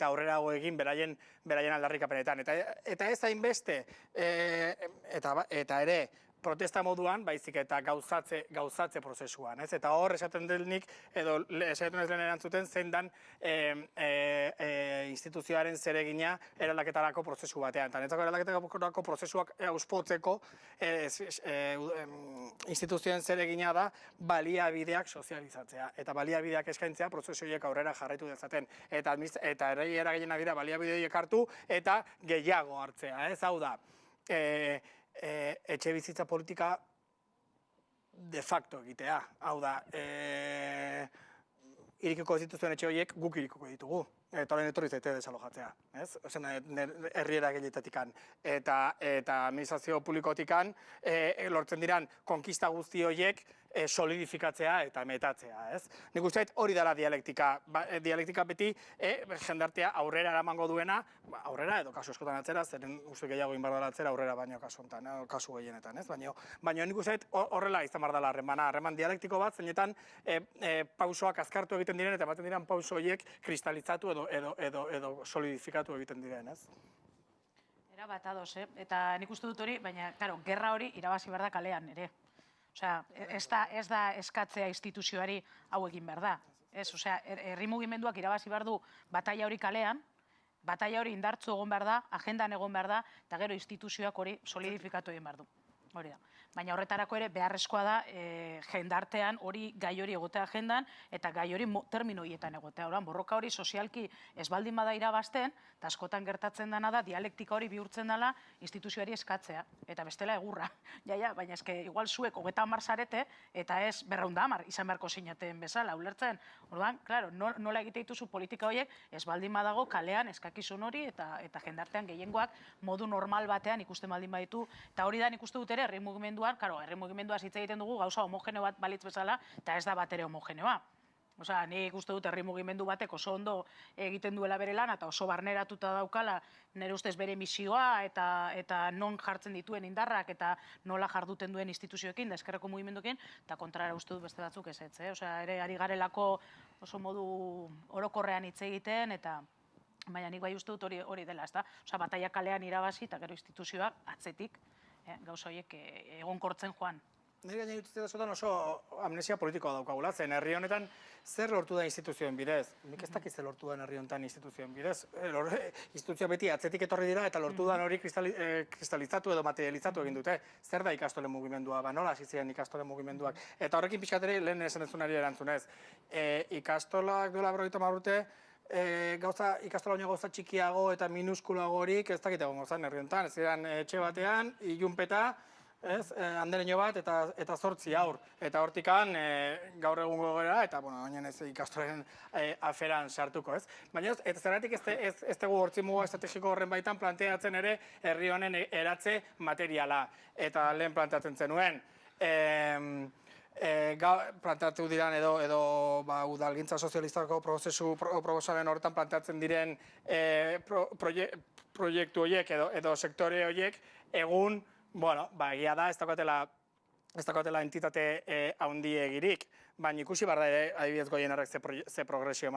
B: aurrerago egin beraien aldarrikapenetan. Eta ez hainbeste, eta ere, protesta moduan, baizik eta gauzatze prozesuan. Eta hor esaten denik, edo esaten ez lehen erantzuten, zein dan instituzioaren zeregina eraldaketarako prozesu batean. Eta netzako eraldaketarako prozesuak auspotzeko instituzioen zeregina da baliabideak sozializatzea. Eta baliabideak eskaintzea prozesu horiek aurrera jarraitu dezaten. Eta herri eragilenak dira baliabide horiek hartu eta gehiago hartzea. Hau da, etxe bizitza politika de facto egitea. Hau da, irikiko zituzuen etxe horiek guk irikiko ditugu. Eta horren etorri zaite desalojatzea. Herri eragileetatik. Eta administrazio publikotik lortzen diran konkista guzti horiek solidifikatzea eta metatzea. Nik uste hori dela dialektika. Dialektika beti jendartea aurrera eramango duena, aurrera edo kasu askotan atzera, zeren uste gehiago inbar dela atzera aurrera baino kasu gehienetan. Baina nik uste horrela izan bar dela harreman dialektiko bat, zeinetan pausoak azkartu egiten diren eta ematen diren pauso horiek kristalizatu edo solidifikatu egiten diren.
C: Era bat ados, eta nik uste dut hori, baina, claro, gerra hori irabazi behar da kalean, ere. Osea, ez da eskatzea instituzioari hau egin behar da. Osea, herri mugimenduak irabazi behar du bataila hori kalean, bataila hori indartzu egon behar da, agendan egon behar da, eta gero instituzioak hori solidifikatu egin behar du. Hori da. Baina horretarako ere beharrezkoa da jendartean hori gai hori egotea agendan eta gai hori termino horietan egotea. Borroka hori sozialki ez baldin bada irabazten, eta askotan gertatzen dena da dialektika hori bihurtzen dela instituzioari eskatzea. Eta bestela egurra. Baina eske igual zuek 30 zarete eta ez 210 izan beharko zinaten bezala, ulertzen. Orduan, claro, nola egite dituzu politika horiek ez baldin badago kalean eskakizun hori eta jendartean gehiengoak modu normal batean ikusten baldin baditu. Eta hori da nik uste dut ere herri mugimenduan, herri mugimendua hitz egiten dugu gauza homogeneo bat balitz bezala, eta ez da bat ere homogeneoa. Osea, nik uste dut herri mugimendu batek oso ondo egiten duela bere lan, eta oso barneratuta daukala nire ustez bere misioa, eta non jartzen dituen indarrak, eta nola jarduten duen instituzioekin, da eskerreko mugimenduekin, eta kontrara uste dut beste batzuk ez. Osea, ere ari garelako oso modu orokorrean hitz egiten, eta baina nik bai uste dut hori dela, ezta? Osea, bataila kalean irabazi, eta gero instituzioak atzetik gauza horiek egonkortzen joan.
B: Nire gainen dituzte askotan oso amnesia politikoa daukagula, zen herri honetan zer lortu da instituzioen bidez? Nik ez dakiz zer lortu da herri honetan instituzioen bidez. Instituzioa beti atzetik etorri dira eta lortu da hori kristalizatu edo materializatu egin dute. Zer da ikastolen mugimendua? Nola hasi ziren ikastolen mugimenduak? Eta horrekin pixkat ere lehen esan ezunari erantzunez. Ikastolak duela 50 urte, ikastola baino gauza txikiago eta minuskulagorik ez dakit egongo zen herri honetan. Ez ziren etxe batean, ilunpeta, handereño bat eta 8 haur. Eta hortikan gaur egungo gara, eta baina ez ikastolen aferan sartuko, ez? Baina ez zergatik ez dugu hortzimuga estrategiko horren baitan planteatzen ere herri honen eratze materiala. Eta lehen planteatzen zenuen. Planteatu diran edo udalgintza sozialistako prozesu proposamen horretan planteatzen diren proiektu horiek edo sektore horiek egun, egia da ez daukatela entitate handiegirik, baina ikusi behar da ere adibidez Goienerrek ze progresio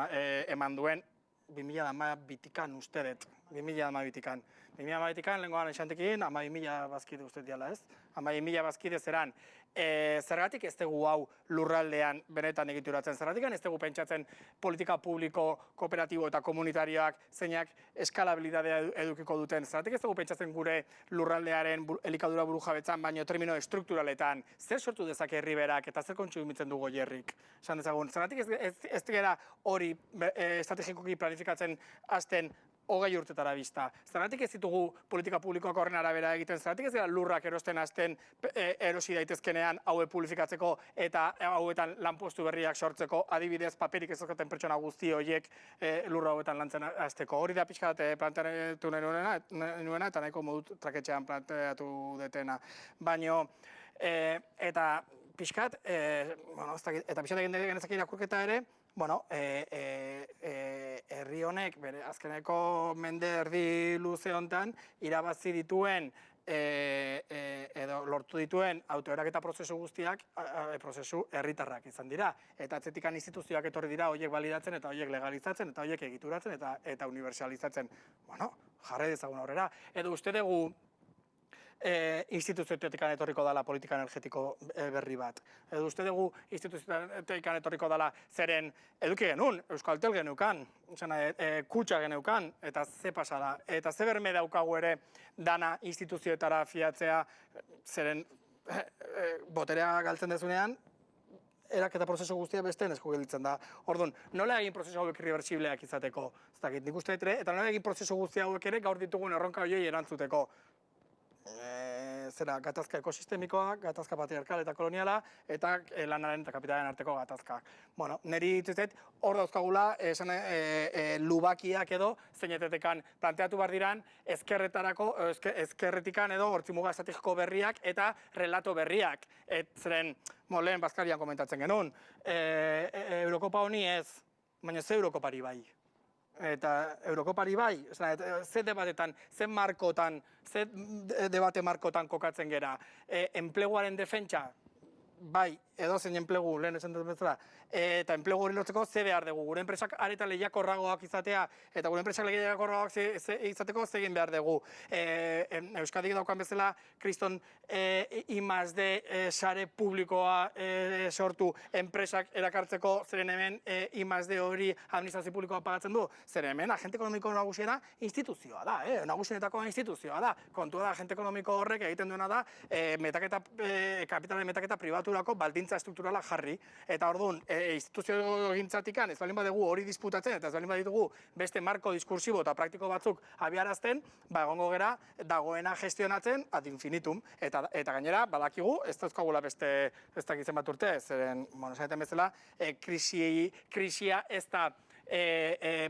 B: eman duen 2012 uste dut, 2012 lehenkoan esantekin, 12.000 bazkide uste diala ez? 12.000 bazkide zeran. Zergatik ez dugu hau lurraldean benetan egituratzen? Zergatik ez dugu pentsatzen politika publiko, kooperatibo eta komunitarioak zeinak eskalabilidadea edukiko duten? Zergatik ez dugu pentsatzen gure lurraldearen elikadura burujabetzan, baino termino estrukturaletan? Zer sortu dezake herriberak eta zer kontsumitzen du Goierrik? Esan dezagun, zergatik ez gara hori estrategikoki planifikatzen hasten 20 urtetara bizta. Zergatik ez ditugu politika publikoak horren arabera egiten, zergatik ez dira lurrak erosten hasten erosi daitezkenean haue publifikatzeko eta hauetan lanpostu berriak sortzeko, adibidez paperik ez daukaten pertsona guzti horiek lurra hauetan lantzen hasteko. Hori da pixka bat planteatu nuena eta nahiko modu traketxean planteatu detena. Baina, eta pixkat, eta pixkat egin genezak irakurketa ere, herri honek, bere azkeneko mende erdi luze honetan, irabazi dituen edo lortu dituen autoeraketa prozesu guztiak prozesu herritarrak izan dira. Eta atzetikan instituzioak etorri dira horiek balidatzen eta horiek legalizatzen eta horiek egituratzen eta universalizatzen. Jarri dezagun aurrera. Edo uste dugu instituzioetik etorriko dela politika energetiko berri bat. Edo uste dugu instituzioetik etorriko dela zeren eduki genuen, Euskaltel geneukan, kutxa geneukan, eta ze pasada. Eta ze berme daukagu ere dana instituzioetara fiatzea, zeren boterea galtzen dezunean, eraketa prozesu guztia besteen esku gelditzen da. Orduan, nola egin prozesu hauek irreversibleak izateko? Ez dakit, nik uste ere, eta nola egin prozesu guztia hauek ere gaur ditugun erronka horiei erantzuteko. Gatazka ekosistemikoa, gatazka patriarkal eta koloniala, eta lanaren eta kapitalaren arteko gatazka. Niri dituzet, hor dauzkagula lubakiak edo zeinetetekan planteatu behar diran ezkerretikan edo hortzimuga estrategiko berriak eta relato berriak. Zeren, lehen Bazkarian komentatzen genuen, Eurokopa honi ez, baina ze Eurokopari bai. Eta Eurokopari bai, ze debatetan, ze markotan, ze debate markotan kokatzen gera. Enpleguaren defentsa, bai, edo zein enplegu, lehen esan dut bezala, eta enplegu hori lortzeko ze behar dugu. Gure enpresak areta lehiakorragoak izatea, eta gure enpresak lehiakorragoak izateko ze egin behar dugu. Euskadik daukan bezala, kriston I+D sare publikoa sortu enpresak erakartzeko, zeren hemen I+D hori administrazio publikoa pagatzen du, zeren hemen agente ekonomiko nagusiena instituzioa da, nagusienetako instituzioa da. Kontua da, agente ekonomiko horrek egiten duena da, kapitalaren metaketa pribaturako baldintza strukturala jarri. Eta orduan, instituzio gintzatikan ez balin badugu hori disputatzen eta ez balin baditugu beste marko diskursibo eta praktiko batzuk abiarazten, egongo gera dagoena gestionatzen ad infinitum. Eta gainera, badakigu, ez dauzkagula beste ez dakitzen bat urte, zeren, esaten bezala, krisia ez da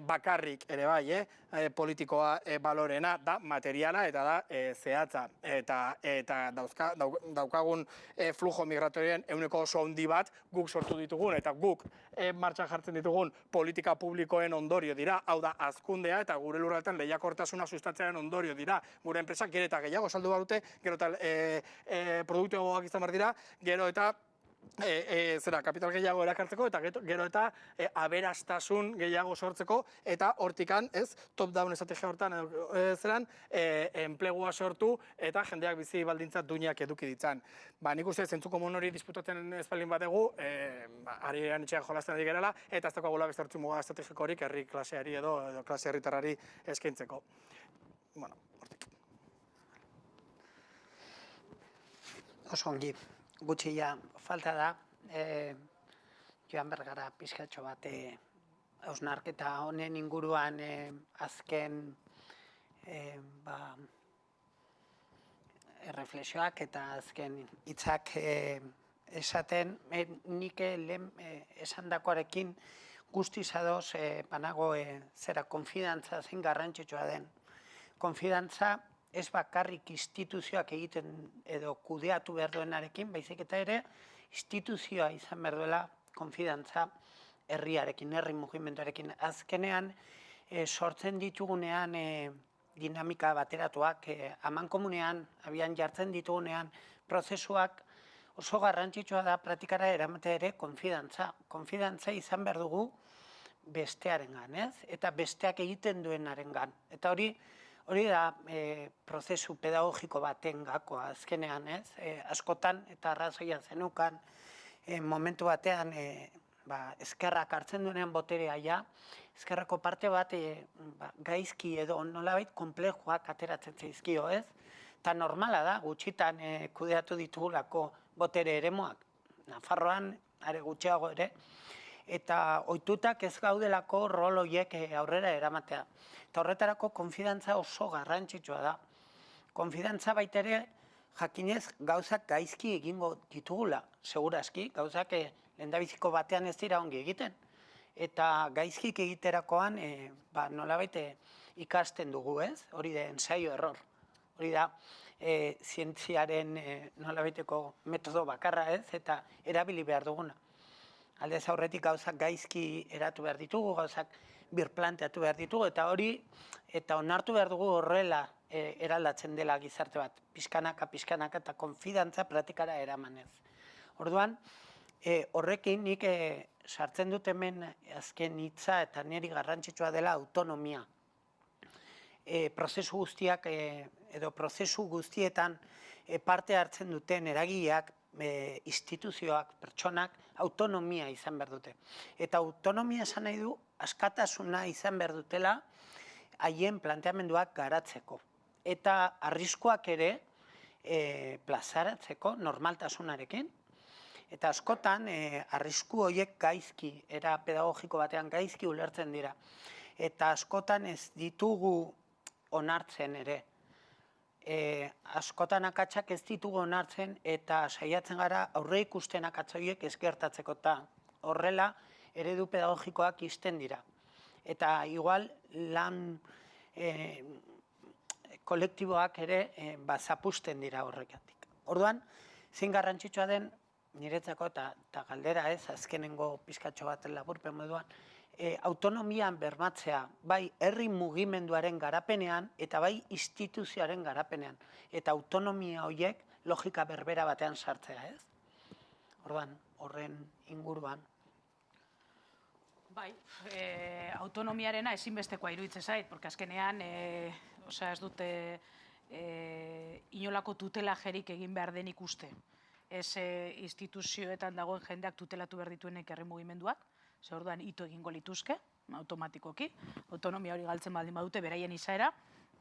B: bakarrik ere bai, politikoa balorena da materiala eta da zehatza. Eta daukagun flujo migratorien ehuneko oso handi bat guk sortu ditugun eta guk martxan jartzen ditugun politika publikoen ondorio dira. Hau da, hazkundea eta gure lurraldean lehiakortasuna sustatzearen ondorio dira. Gure enpresak gero eta gehiago saldu badute, gero eta produktu egoak izan behar dira, gero eta kapital gehiago erakartzeko eta gero eta aberastasun gehiago sortzeko eta hortikan, top-down estrategia hortan enplegua sortu eta jendeak bizi baldintza duinak eduki ditzan. Nik uste zentzu komun hori disputatzen ez baldin badegu, arian etxeak jolazten ari gerela, eta ez daukagula beste hortzimuga estrategikorik herri klaseari edo klase herritarrari eskaintzeko. Hortik.
A: Oso ongi. Gutxi ja falta da, joan bergara pizkatxo bat hausnarketa honen inguruan azken erreflexioak eta azken hitzak esaten, nik lehen esandakoarekin guztiz ados banago zera konfidantza zein garrantzitsua den. Konfidantza ez bakarrik instituzioak egiten edo kudeatu behar duenarekin, baizik eta ere instituzioa izan behar duela konfidantza herriarekin, herri mugimenduarekin. Azkenean sortzen ditugunean dinamika bateratuak, amankomunean, abian jartzen ditugunean prozesuak oso garrantzitsua da praktikara eramatea ere konfidantza. Konfidantza izan behar dugu bestearengan, eta besteak egiten duenarengan. Eta hori da prozesu pedagogiko baten gakoa azkenean, askotan eta arrazoia zenukan momentu batean ezkerrak hartzen duenean boterea ja, ezkerrako parte bat gaizki edo nolabait konplexuak ateratzen zaizkio, eta normala da, gutxitan kudeatu ditugulako botere eremuak, Nafarroan are gutxiago ere, eta ohitutak ez gaudelako rol horiek aurrera eramatea. Eta horretarako konfidantza oso garrantzitsua da. Konfidantza baita ere, jakinez gauzak gaizki egingo ditugula, segurazki, gauzak lehendabiziko batean ez dira ongi egiten. Eta gaizkik egiterakoan nolabait ikasten dugu, ez? Hori da ensaio error. Hori da zientziaren nolabaiteko metodo bakarra, ez? Eta erabili behar duguna. Aldez aurretik gauzak gaizki eratu behar ditugu, gauzak birplanteatu behar ditugu, eta hori, eta onartu behar dugu horrela eraldatzen dela gizarte bat, pixkanaka eta konfidantza praktikara eramanez. Orduan, horrekin nik sartzen dut hemen azken hitza eta niri garrantzitsua dela autonomia. Prozesu guztiak edo prozesu guztietan parte hartzen duten eragileak, instituzioak, pertsonak, autonomia izan behar dute. Eta autonomia esan nahi du, askatasuna izan behar dutela haien planteamenduak garatzeko. Eta arriskuak ere plazaratzeko normaltasunarekin. Eta askotan arrisku horiek gaizki, era pedagogiko batean gaizki ulertzen dira. Eta askotan ez ditugu onartzen ere. Askotan akatsak ez ditugu onartzen eta saiatzen gara aurre ikusten akatsa horiek ez gertatzeko eta horrela eredu pedagogikoak ixten dira. Eta igual lan kolektiboak ere zapusten dira horrekatik. Orduan, zein garrantzitsua den niretzako eta galdera ez, azkenengo pizkatxo bat laburpen moduan, autonomian bermatzea, bai herri mugimenduaren garapenean eta bai instituzioaren garapenean. Eta autonomia horiek logika berbera batean sartzea, ez? Orduan, horren inguruan.
C: Bai, autonomiarena ezinbestekoa iruditzen zait, porque azkenean, ez dute inolako tutelajerik egin behar denik uste. Ez instituzioetan dagoen jendeak tutelatu behar dituenek herri mugimenduak, ze orduan ito egingo lituzke, automatikoki, autonomia hori galtzen baldin badute beraien izaera,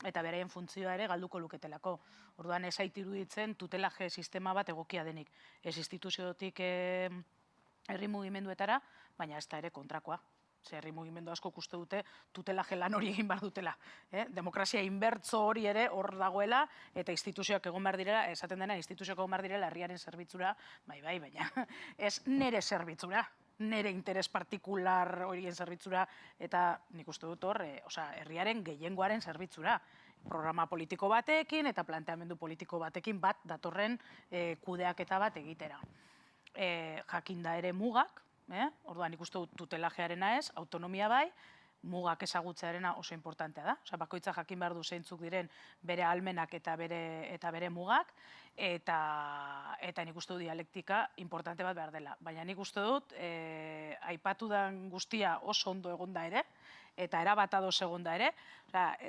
C: eta beraien funtzioa ere galduko luketelako. Orduan ez zait iruditzen tutelaje sistema bat egokia denik. Ez instituziotik herri mugimenduetara, baina ez da ere kontrakoa. Ze herri mugimendu asko uste dute tutelaje lan hori egin behar dutela. Demokrazia inbertso hori ere hor dagoela, eta instituzioak egon behar direla, esaten dena instituzioak egon behar direla herriaren zerbitzura, baina ez nere zerbitzura, nere interes partikular horien zerbitzura, eta nik uste dut hor, herriaren gehiengoaren zerbitzura. Programa politiko batekin eta planteamendu politiko batekin bat datorren kudeaketa bat egitera. Jakinda ere mugak, orduan ikustu tutelajearena ez, autonomia bai, mugak ezagutzearena oso importantea da. Bakoitza jakin behar du zeintzuk diren bere ahalmenak eta bere mugak, eta nik uste dut dialektika importante bat behar dela. Baina nik uste dut, aipatu den guztia oso ondo egonda ere, eta erabat ados egonda ere,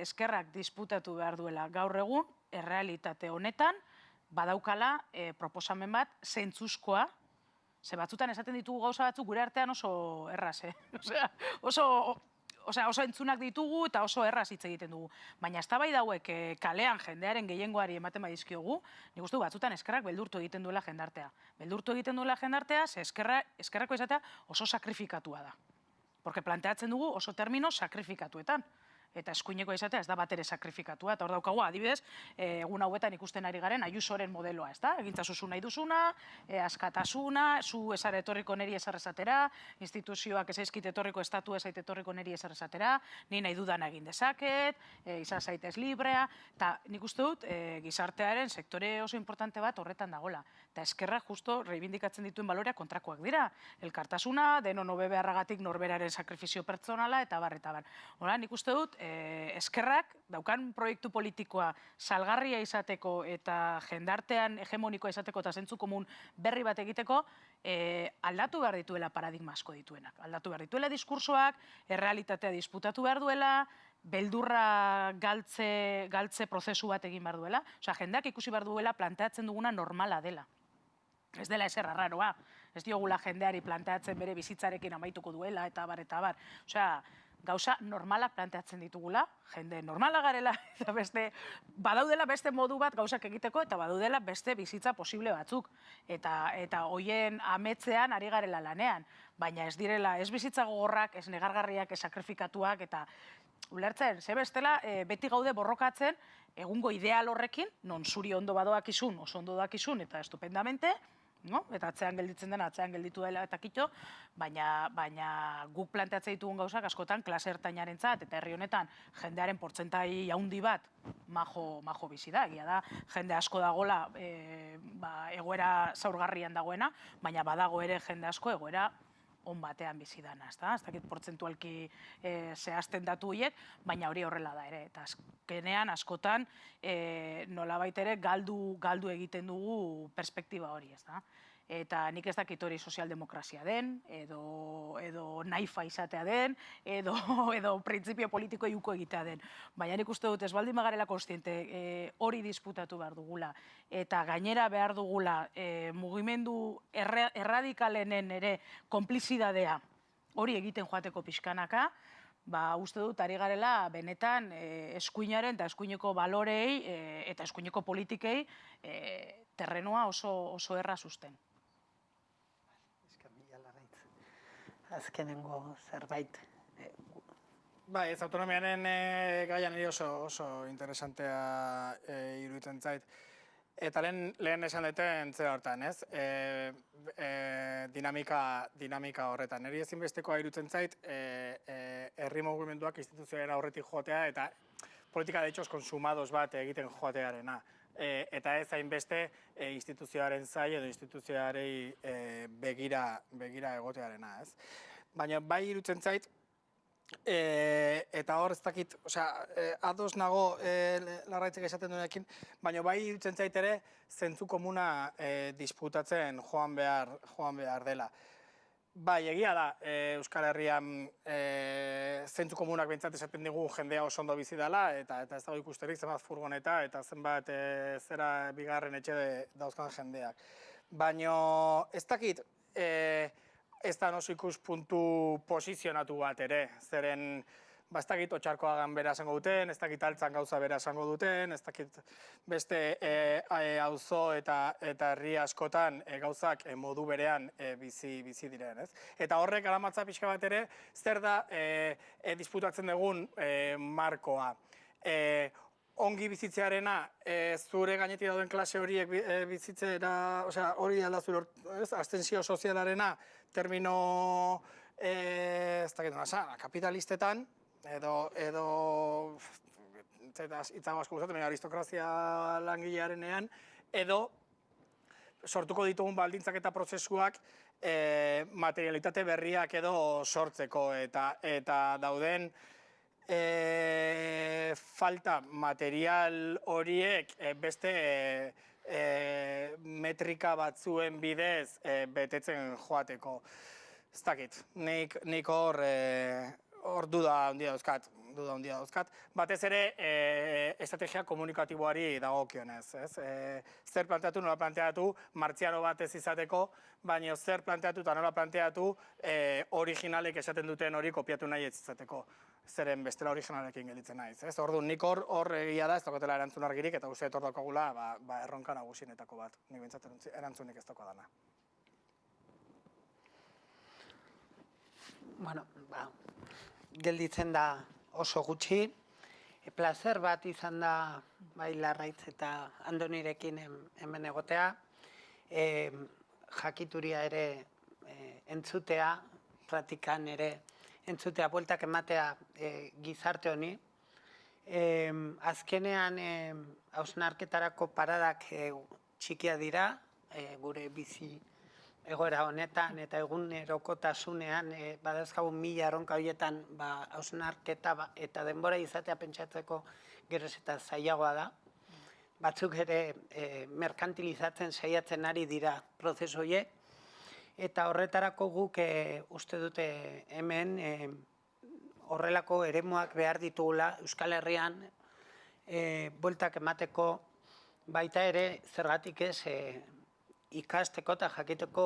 C: eskerrak disputatu behar duela gaur egun, errealitate honetan, badaukala proposamen bat zentzuzkoa, ze batzutan esaten ditugu gauza batzuk gure artean oso erraz, oso entzunak ditugu eta oso erraz hitz egiten dugu. Baina eztabaida hauek kalean jendearen gehiengoari ematen badizkiogu, nik uste batzutan eskerrak beldurtu egiten duela jendartea. Beldurtu egiten duela jendartea, ze eskerrako izatea oso sakrifikatua da. Porque planteatzen dugu oso termino sakrifikatuetan. Eta eskuineko izatea ez da bat ere sakrifikatua. Eta hor daukagu, adibidez, egun hauetan ikusten ari garen Ayusoren modeloa, ez da? Egintzazu zu nahi duzuna, askatasuna, zu esar etorriko neri esar esatera, instituzioak ez eizkit etorriko estatu ez ait etorriko neri esar esatera, ni nahi dudan egin dezaket, izan zaitez librea, eta nik uste dut gizartearen sektore oso importante bat horretan dagola. Eta eskerrak justo reibindikatzen dituen baloreak kontrakoak dira. Elkartasuna, denon hobe beharragatik norberaren sakrifizio pertsonala, eta bar, eta bar. Hora, nik uste dut, eskerrak daukan proiektu politikoa salgarria izateko eta jendartean hegemonikoa izateko eta zentzu komun berri bat egiteko, aldatu behar dituela paradigma asko dituenak. Aldatu behar dituela diskursoak, errealitatea disputatu behar duela, beldurra galtze prozesu bat egin behar duela. Osea, jendeak ikusi behar duela planteatzen duguna normala dela. Ez dela ezer arraroa. Ez diogula jendeari planteatzen bere bizitzarekin amaituko duela, eta bar, eta bar. Osea, gauza normalak planteatzen ditugula, jende normala garela, eta badaudela beste modu bat gauzak egiteko, eta badaudela beste bizitza posible batzuk. Eta hoien ametzean ari garela lanean, baina ez direla, ez bizitza gogorrak, ez negargarriak, ez sakrifikatuak, eta ulertzen, ze bestela, beti gaude borrokatzen, egungo ideal horrekin, non zuri ondo badoakizun, oso ondo doakizun, eta estupendamente, eta atzean gelditzen dena, atzean gelditu dela eta kito, baina guk planteatzen ditugun gauzak askotan klase ertainarentzat eta herri honetan jendearen portzentai handi bat majo bizi da, egia da, jende asko dagola egoera zaurgarrian dagoena, baina badago ere jende asko egoera on batean bizi dana, ez dakit portzentualki zehazten datu horiek, baina hori horrela da ere, eta azkenean askotan nolabait ere galdu egiten dugu perspektiba hori, ez da. Eta nik ez dakit hori sozialdemokrazia den, edo naifa izatea den, edo printzipio politiko uko egitea den. Baina nik uste dut ez baldin bagarela konstiente hori disputatu behar dugula, eta gainera behar dugula mugimendu erradikalenen ere konplizidadea hori egiten joateko pixkanaka, uste dut ari garela benetan eskuinaren eta eskuineko balorei eta eskuineko politikei terrenua oso erraz usten.
A: Azkenengo zerbait.
B: Bai, ez autonomiaren gaian ere oso interesantea iruditzen zait. Eta lehen esan duten zera hortan, ez? Dinamika horretan. Neri ezinbestekoa iruditzen zait, herri mugimenduak instituzioaren aurretik joatea eta politika de hechos consumados bat egiten joatearena. Eta ez hainbeste instituzioaren zai edo instituzioarei begira egotearena, ez? Baina bai iruditzen zait, eta hor ez dakit, ados nago Larraitzek esaten duenekin, baina bai iruditzen zait ere zentzu komuna disputatzen joan behar dela. Bai, egia da, Euskal Herrian zentzu komunak behintzat esaten digu jendea oso ondo bizi dela, eta ez dago ikusterik zenbat furgoneta eta zenbat zera bigarren etxe dauzkan jendeak. Baina ez dakit, ez da oso ikuspuntu posizionatu bat ere, zeren ez dakit Otxarkoa ganbera esango duten, ez dakit Altzan gauza bera esango duten, ez dakit beste auzo eta herri askotan gauzak modu berean bizi diren, ez? Eta horrek aramatza pixka bat ere, zer da disputatzen dugun markoa. Ongi bizitzearena, zure gainetik dauden klase horiek bizitzera, hori alda zure abstentzio sozialarena, termino, ez dakit nola, kapitalistetan, edo itzago asko gustatzen, aristokrazia langilearenean, edo sortuko ditugun baldintzak eta prozesuak materialitate berriak edo sortzeko, eta dauden falta material horiek beste metrika batzuen bidez betetzen joateko. Ez dakit, nik hor duda handia dauzkat. Batez ere, estrategia komunikatiboari dagokionez. Zer planteatu, nola planteatu, martziano bat ez izateko, baina zer planteatu eta nola planteatu originalek esaten duten hori kopiatu nahi ez izateko. Zeren bestela originalekin gelditzen naiz. Orduan, nik hor egia da, ez daukatela erantzun argirik, eta uste hor daukagula erronka nagusienetako bat. Nik bintzat erantzunik ez dauka dana.
A: Bueno, gelditzen da oso gutxi. Plazer bat izan da bai Larraitz eta Andonirekin hemen egotea. Jakituria ere entzutea, pratikan ere entzutea, bueltak ematea gizarte honi. Azkenean hausnarketarako paradak txikia dira, gure bizi egoera honetan eta egunerokotasunean badauzkagun 1000 erronka horietan hausnarketa eta denbora izatea pentsatzeko geroz eta zailagoa da. Batzuk ere merkantilizatzen saiatzen ari dira prozesu horiek, eta horretarako guk uste dute hemen horrelako eremuak behar ditugula Euskal Herrian bueltak emateko, baita ere zergatik ez ikasteko eta jakiteko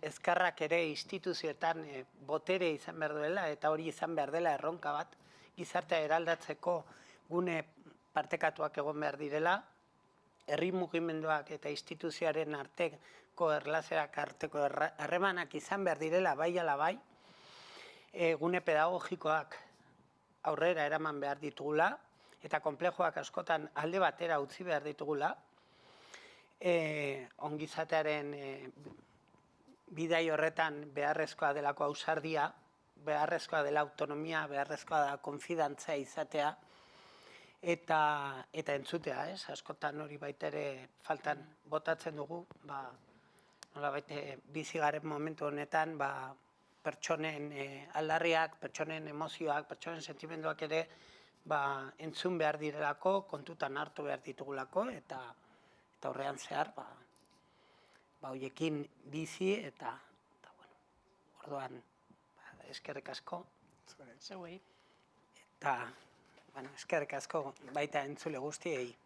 A: ezkarrak ere instituzioetan botere izan behar duela, eta hori izan behar dela erronka bat, gizartea eraldatzeko gune partekatuak egon behar direla, herri mugimenduak eta instituzioaren arteko erlazioak arteko harremanak izan behar direla bai ala bai, gune pedagogikoak aurrera eraman behar ditugula, eta konplejoak askotan alde batera utzi behar ditugula, ongizatearen bidai horretan beharrezkoa delako ausardia, beharrezkoa dela autonomia, beharrezkoa da konfidantza izatea, eta entzutea, askotan hori baita ere faltan botatzen dugu, nolabait bizigaren momentu honetan, pertsonen aldarriak, pertsonen emozioak, pertsonen sentimenduak ere entzun behar direlako, kontutan hartu behar ditugulako, eta horrean zehar, horiekin bizi, eta orduan, eskerrik asko.
C: Zeuei.
A: Eta, eskerrik asko baita entzule guztiei.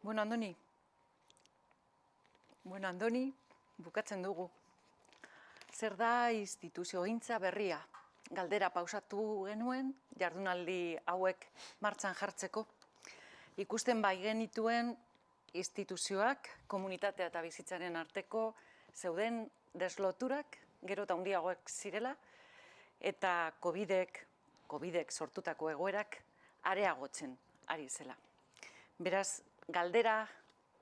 D: Bueno, Andoni, bukatzen dugu. Zer da instituziogintza berria? Galdera pausatu genuen, jardunaldi hauek martxan jartzeko. Ikusten bai genituen instituzioak, komunitatea eta bizitzaren arteko zeuden desloturak, gero eta handiagoak zirela, eta COVIDek sortutako egoerak areagotzen ari zela. Beraz, galdera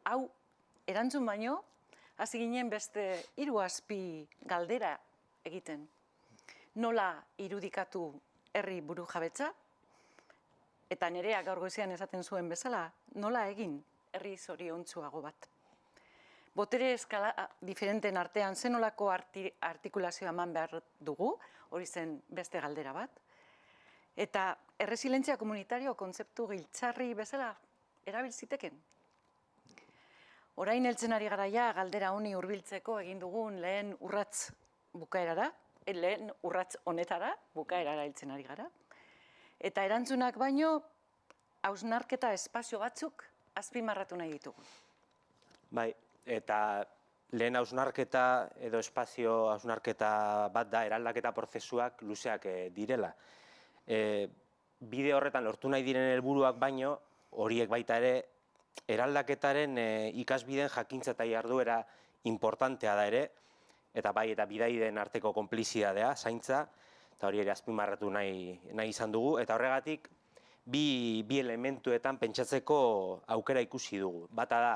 D: hau erantzun baino, hasi ginen beste 3 azpi galdera egiten. Nola irudikatu herri burujabetza, eta Nerea gaur goizean esaten zuen bezala, nola egin herri zoriontsuago bat. Botere eskala diferenten artean zenolako artikulazioa eman behar dugu, hori zen beste galdera bat, eta erresilientzia komunitario kontzeptu giltzarri bezala erabiltziteken. Orain heltzen ari garaia galdera honi hurbiltzeko egin dugun lehen urrats bukaerara, lehen urrats honetara bukaerara heltzen ari gara. Eta erantzunak baino, hausnarketa espazio batzuk azpimarratu nahi ditugu.
E: Bai, eta lehen hausnarketa edo espazio hausnarketa bat da, eraldaketa prozesuak luzeak direla. Bide horretan lortu nahi diren helburuak baino, horiek baita ere, eraldaketaren ikasbideen jakintza eta jarduera importantea da ere, eta bai eta bidaiden arteko konplizidadea, zaintza, eta hori ere azpimarratu nahi izan dugu, eta horregatik bi elementuetan pentsatzeko aukera ikusi dugu. Bata da,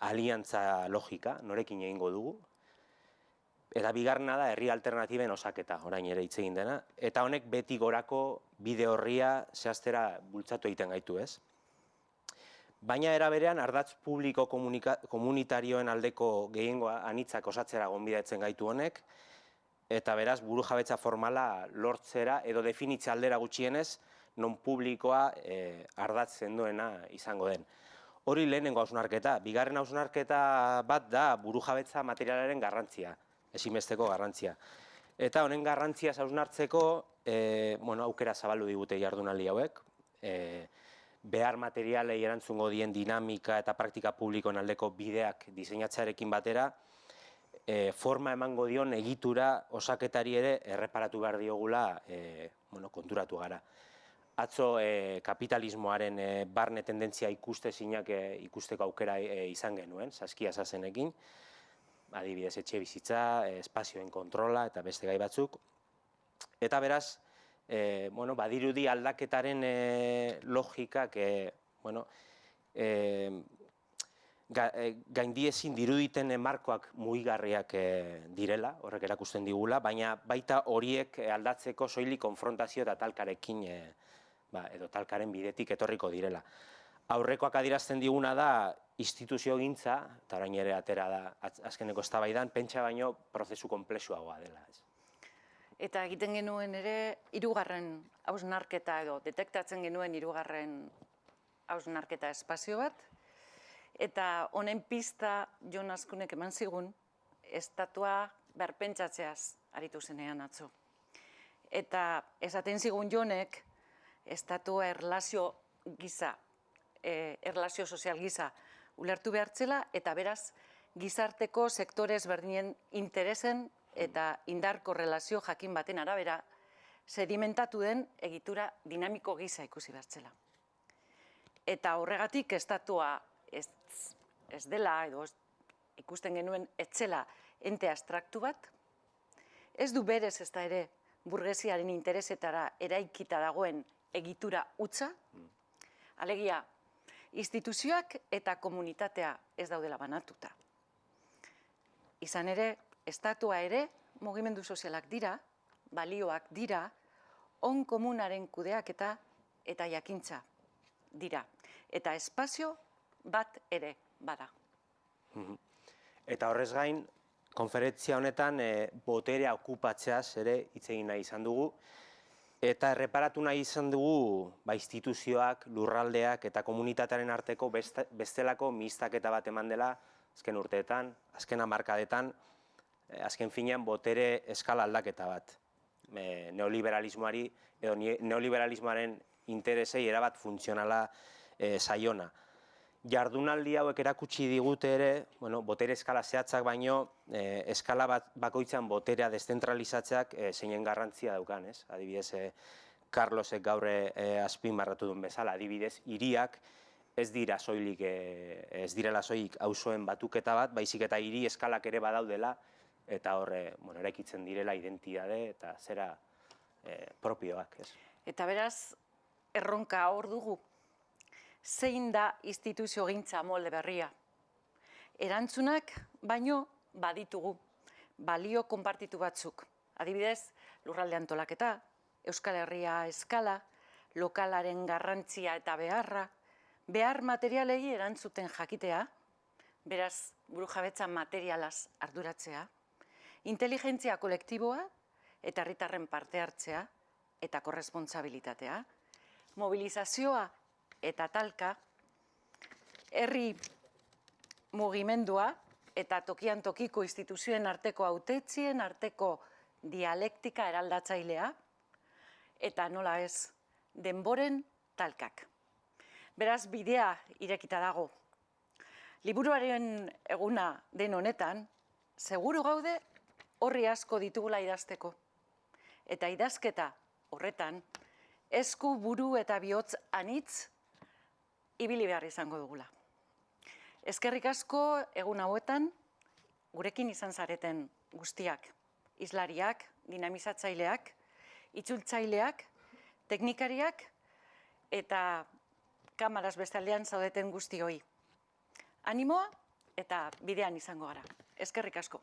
E: aliantza logika, norekin egingo dugu, eta bigarrena da herri alternatiben osaketa, orain ere hitz egin dena, eta honek beti gorako bide horria zehaztera bultzatu egiten gaitu, ez? Baina era berean ardatz publiko komunitarioen aldeko gehiengoa anitzak osatzera gonbidatzen gaitu honek, eta beraz burujabetza formala lortzera edo definitze aldera gutxienez non publikoa ardatz sendoena izango den. Hori lehenengo hausnarketa. Bigarren hausnarketa bat da burujabetza materialaren garrantzia, ezinbesteko garrantzia. Eta honen garrantzia hausnartzeko aukera zabaldu digute jardunaldi hauek. Behar materialei erantzungo dien dinamika eta praktika publikoen aldeko bideak diseinatzearekin batera, forma emango dion egitura osaketari ere erreparatu behar diogula konturatu gara. Atzo kapitalismoaren barne tendentzia ikusteko aukera izan genuen, Saskia Sasenekin, adibidez etxe bizitza, espazioen kontrola eta beste gai batzuk. Eta beraz, badirudi aldaketaren logikak gaindiezin diruditen markoak mugigarriak direla, horrek erakusten digula, baina baita horiek aldatzeko soilik konfrontazio eta talkarekin edo talkaren bidetik etorriko direla. Aurrekoak adierazten diguna da instituziogintza, eta orain ere atera da azkeneko eztabaidan, pentsa baino prozesu konplexuagoa dela.
D: Eta egiten genuen ere, 3. hausnarketa edo detektatzen genuen 3. hausnarketa espazio bat, eta honen pista Jon Azkunek eman zigun, estatua berpentsatzeaz aritu zenean atzo. Eta esaten zigun Jonek, estatua erlazio sozial gisa ulertu behartzela, eta beraz, gizarteko sektore ezberdinen interesen eta indar korrelazio jakin baten arabera, sedimentatu den egitura dinamiko gisa ikusi behartzela. Eta horregatik estatua ez dela, edo ikusten genuen etzela ente abstraktu bat, ez du berez ez da ere burgesiaren interesetara eraikita dagoen egitura hutsa, alegia, instituzioak eta komunitatea ez daudela banatuta. Izan ere, estatua ere mugimendu sozialak dira, balioak dira, on komunaren kudeaketa eta jakintza dira. Eta espazio bat ere bada.
E: Eta horrez gain, konferentzia honetan boterea okupatzeaz ere hitz egin nahi izan dugu, eta erreparatu nahi izan dugu instituzioak, lurraldeak eta komunitatearen arteko bestelako mistaketa bat eman dela azken urteetan, azken hamarkadetan, azken finean botere eskala aldaketa bat. Neoliberalismoari edo neoliberalismoaren interesei erabat funtzionala zaiona. jardunaldi hauek erakutsi digute ere, botere eskala zehatzak baino, eskala bakoitzan boterea deszentralizatzeak zeinen garrantzia daukan, ez? Adibidez, Carlosek gaur azpimarratu duen bezala, adibidez, hiriak ez direla soilik auzoen batuketa bat, baizik eta hiri eskalak ere badaudela, eta hor, eraikitzen direla identitate eta zera propioak, ez?
D: Eta beraz, erronka hor dugu. Zein da instituziogintza molde berria? Erantzunak baino baditugu, balio konpartitu batzuk. Adibidez, lurralde antolaketa, Euskal Herria eskala, lokalaren garrantzia eta beharra, behar materialei erantzuten jakitea, beraz, burujabetza materialaz arduratzea, inteligentzia kolektiboa eta herritarren parte hartzea eta korrespontsabilitatea, mobilizazioa eta talka, herri mugimendua eta tokian tokiko instituzioen arteko hautetzien arteko dialektika eraldatzailea, eta nola ez, denboren talkak. Beraz, bidea irekita dago. Liburuaren eguna den honetan, seguru gaude horri asko ditugula idazteko. Eta idazketa horretan, esku, buru eta bihotz anitz ibili behar izango dugula. Eskerrik asko egun hauetan, gurekin izan zareten guztiak, hizlariak, dinamizatzaileak, itzultzaileak, teknikariak eta kamaraz bestaldean zaudeten guztioi. Animoa eta bidean izango gara. Eskerrik asko.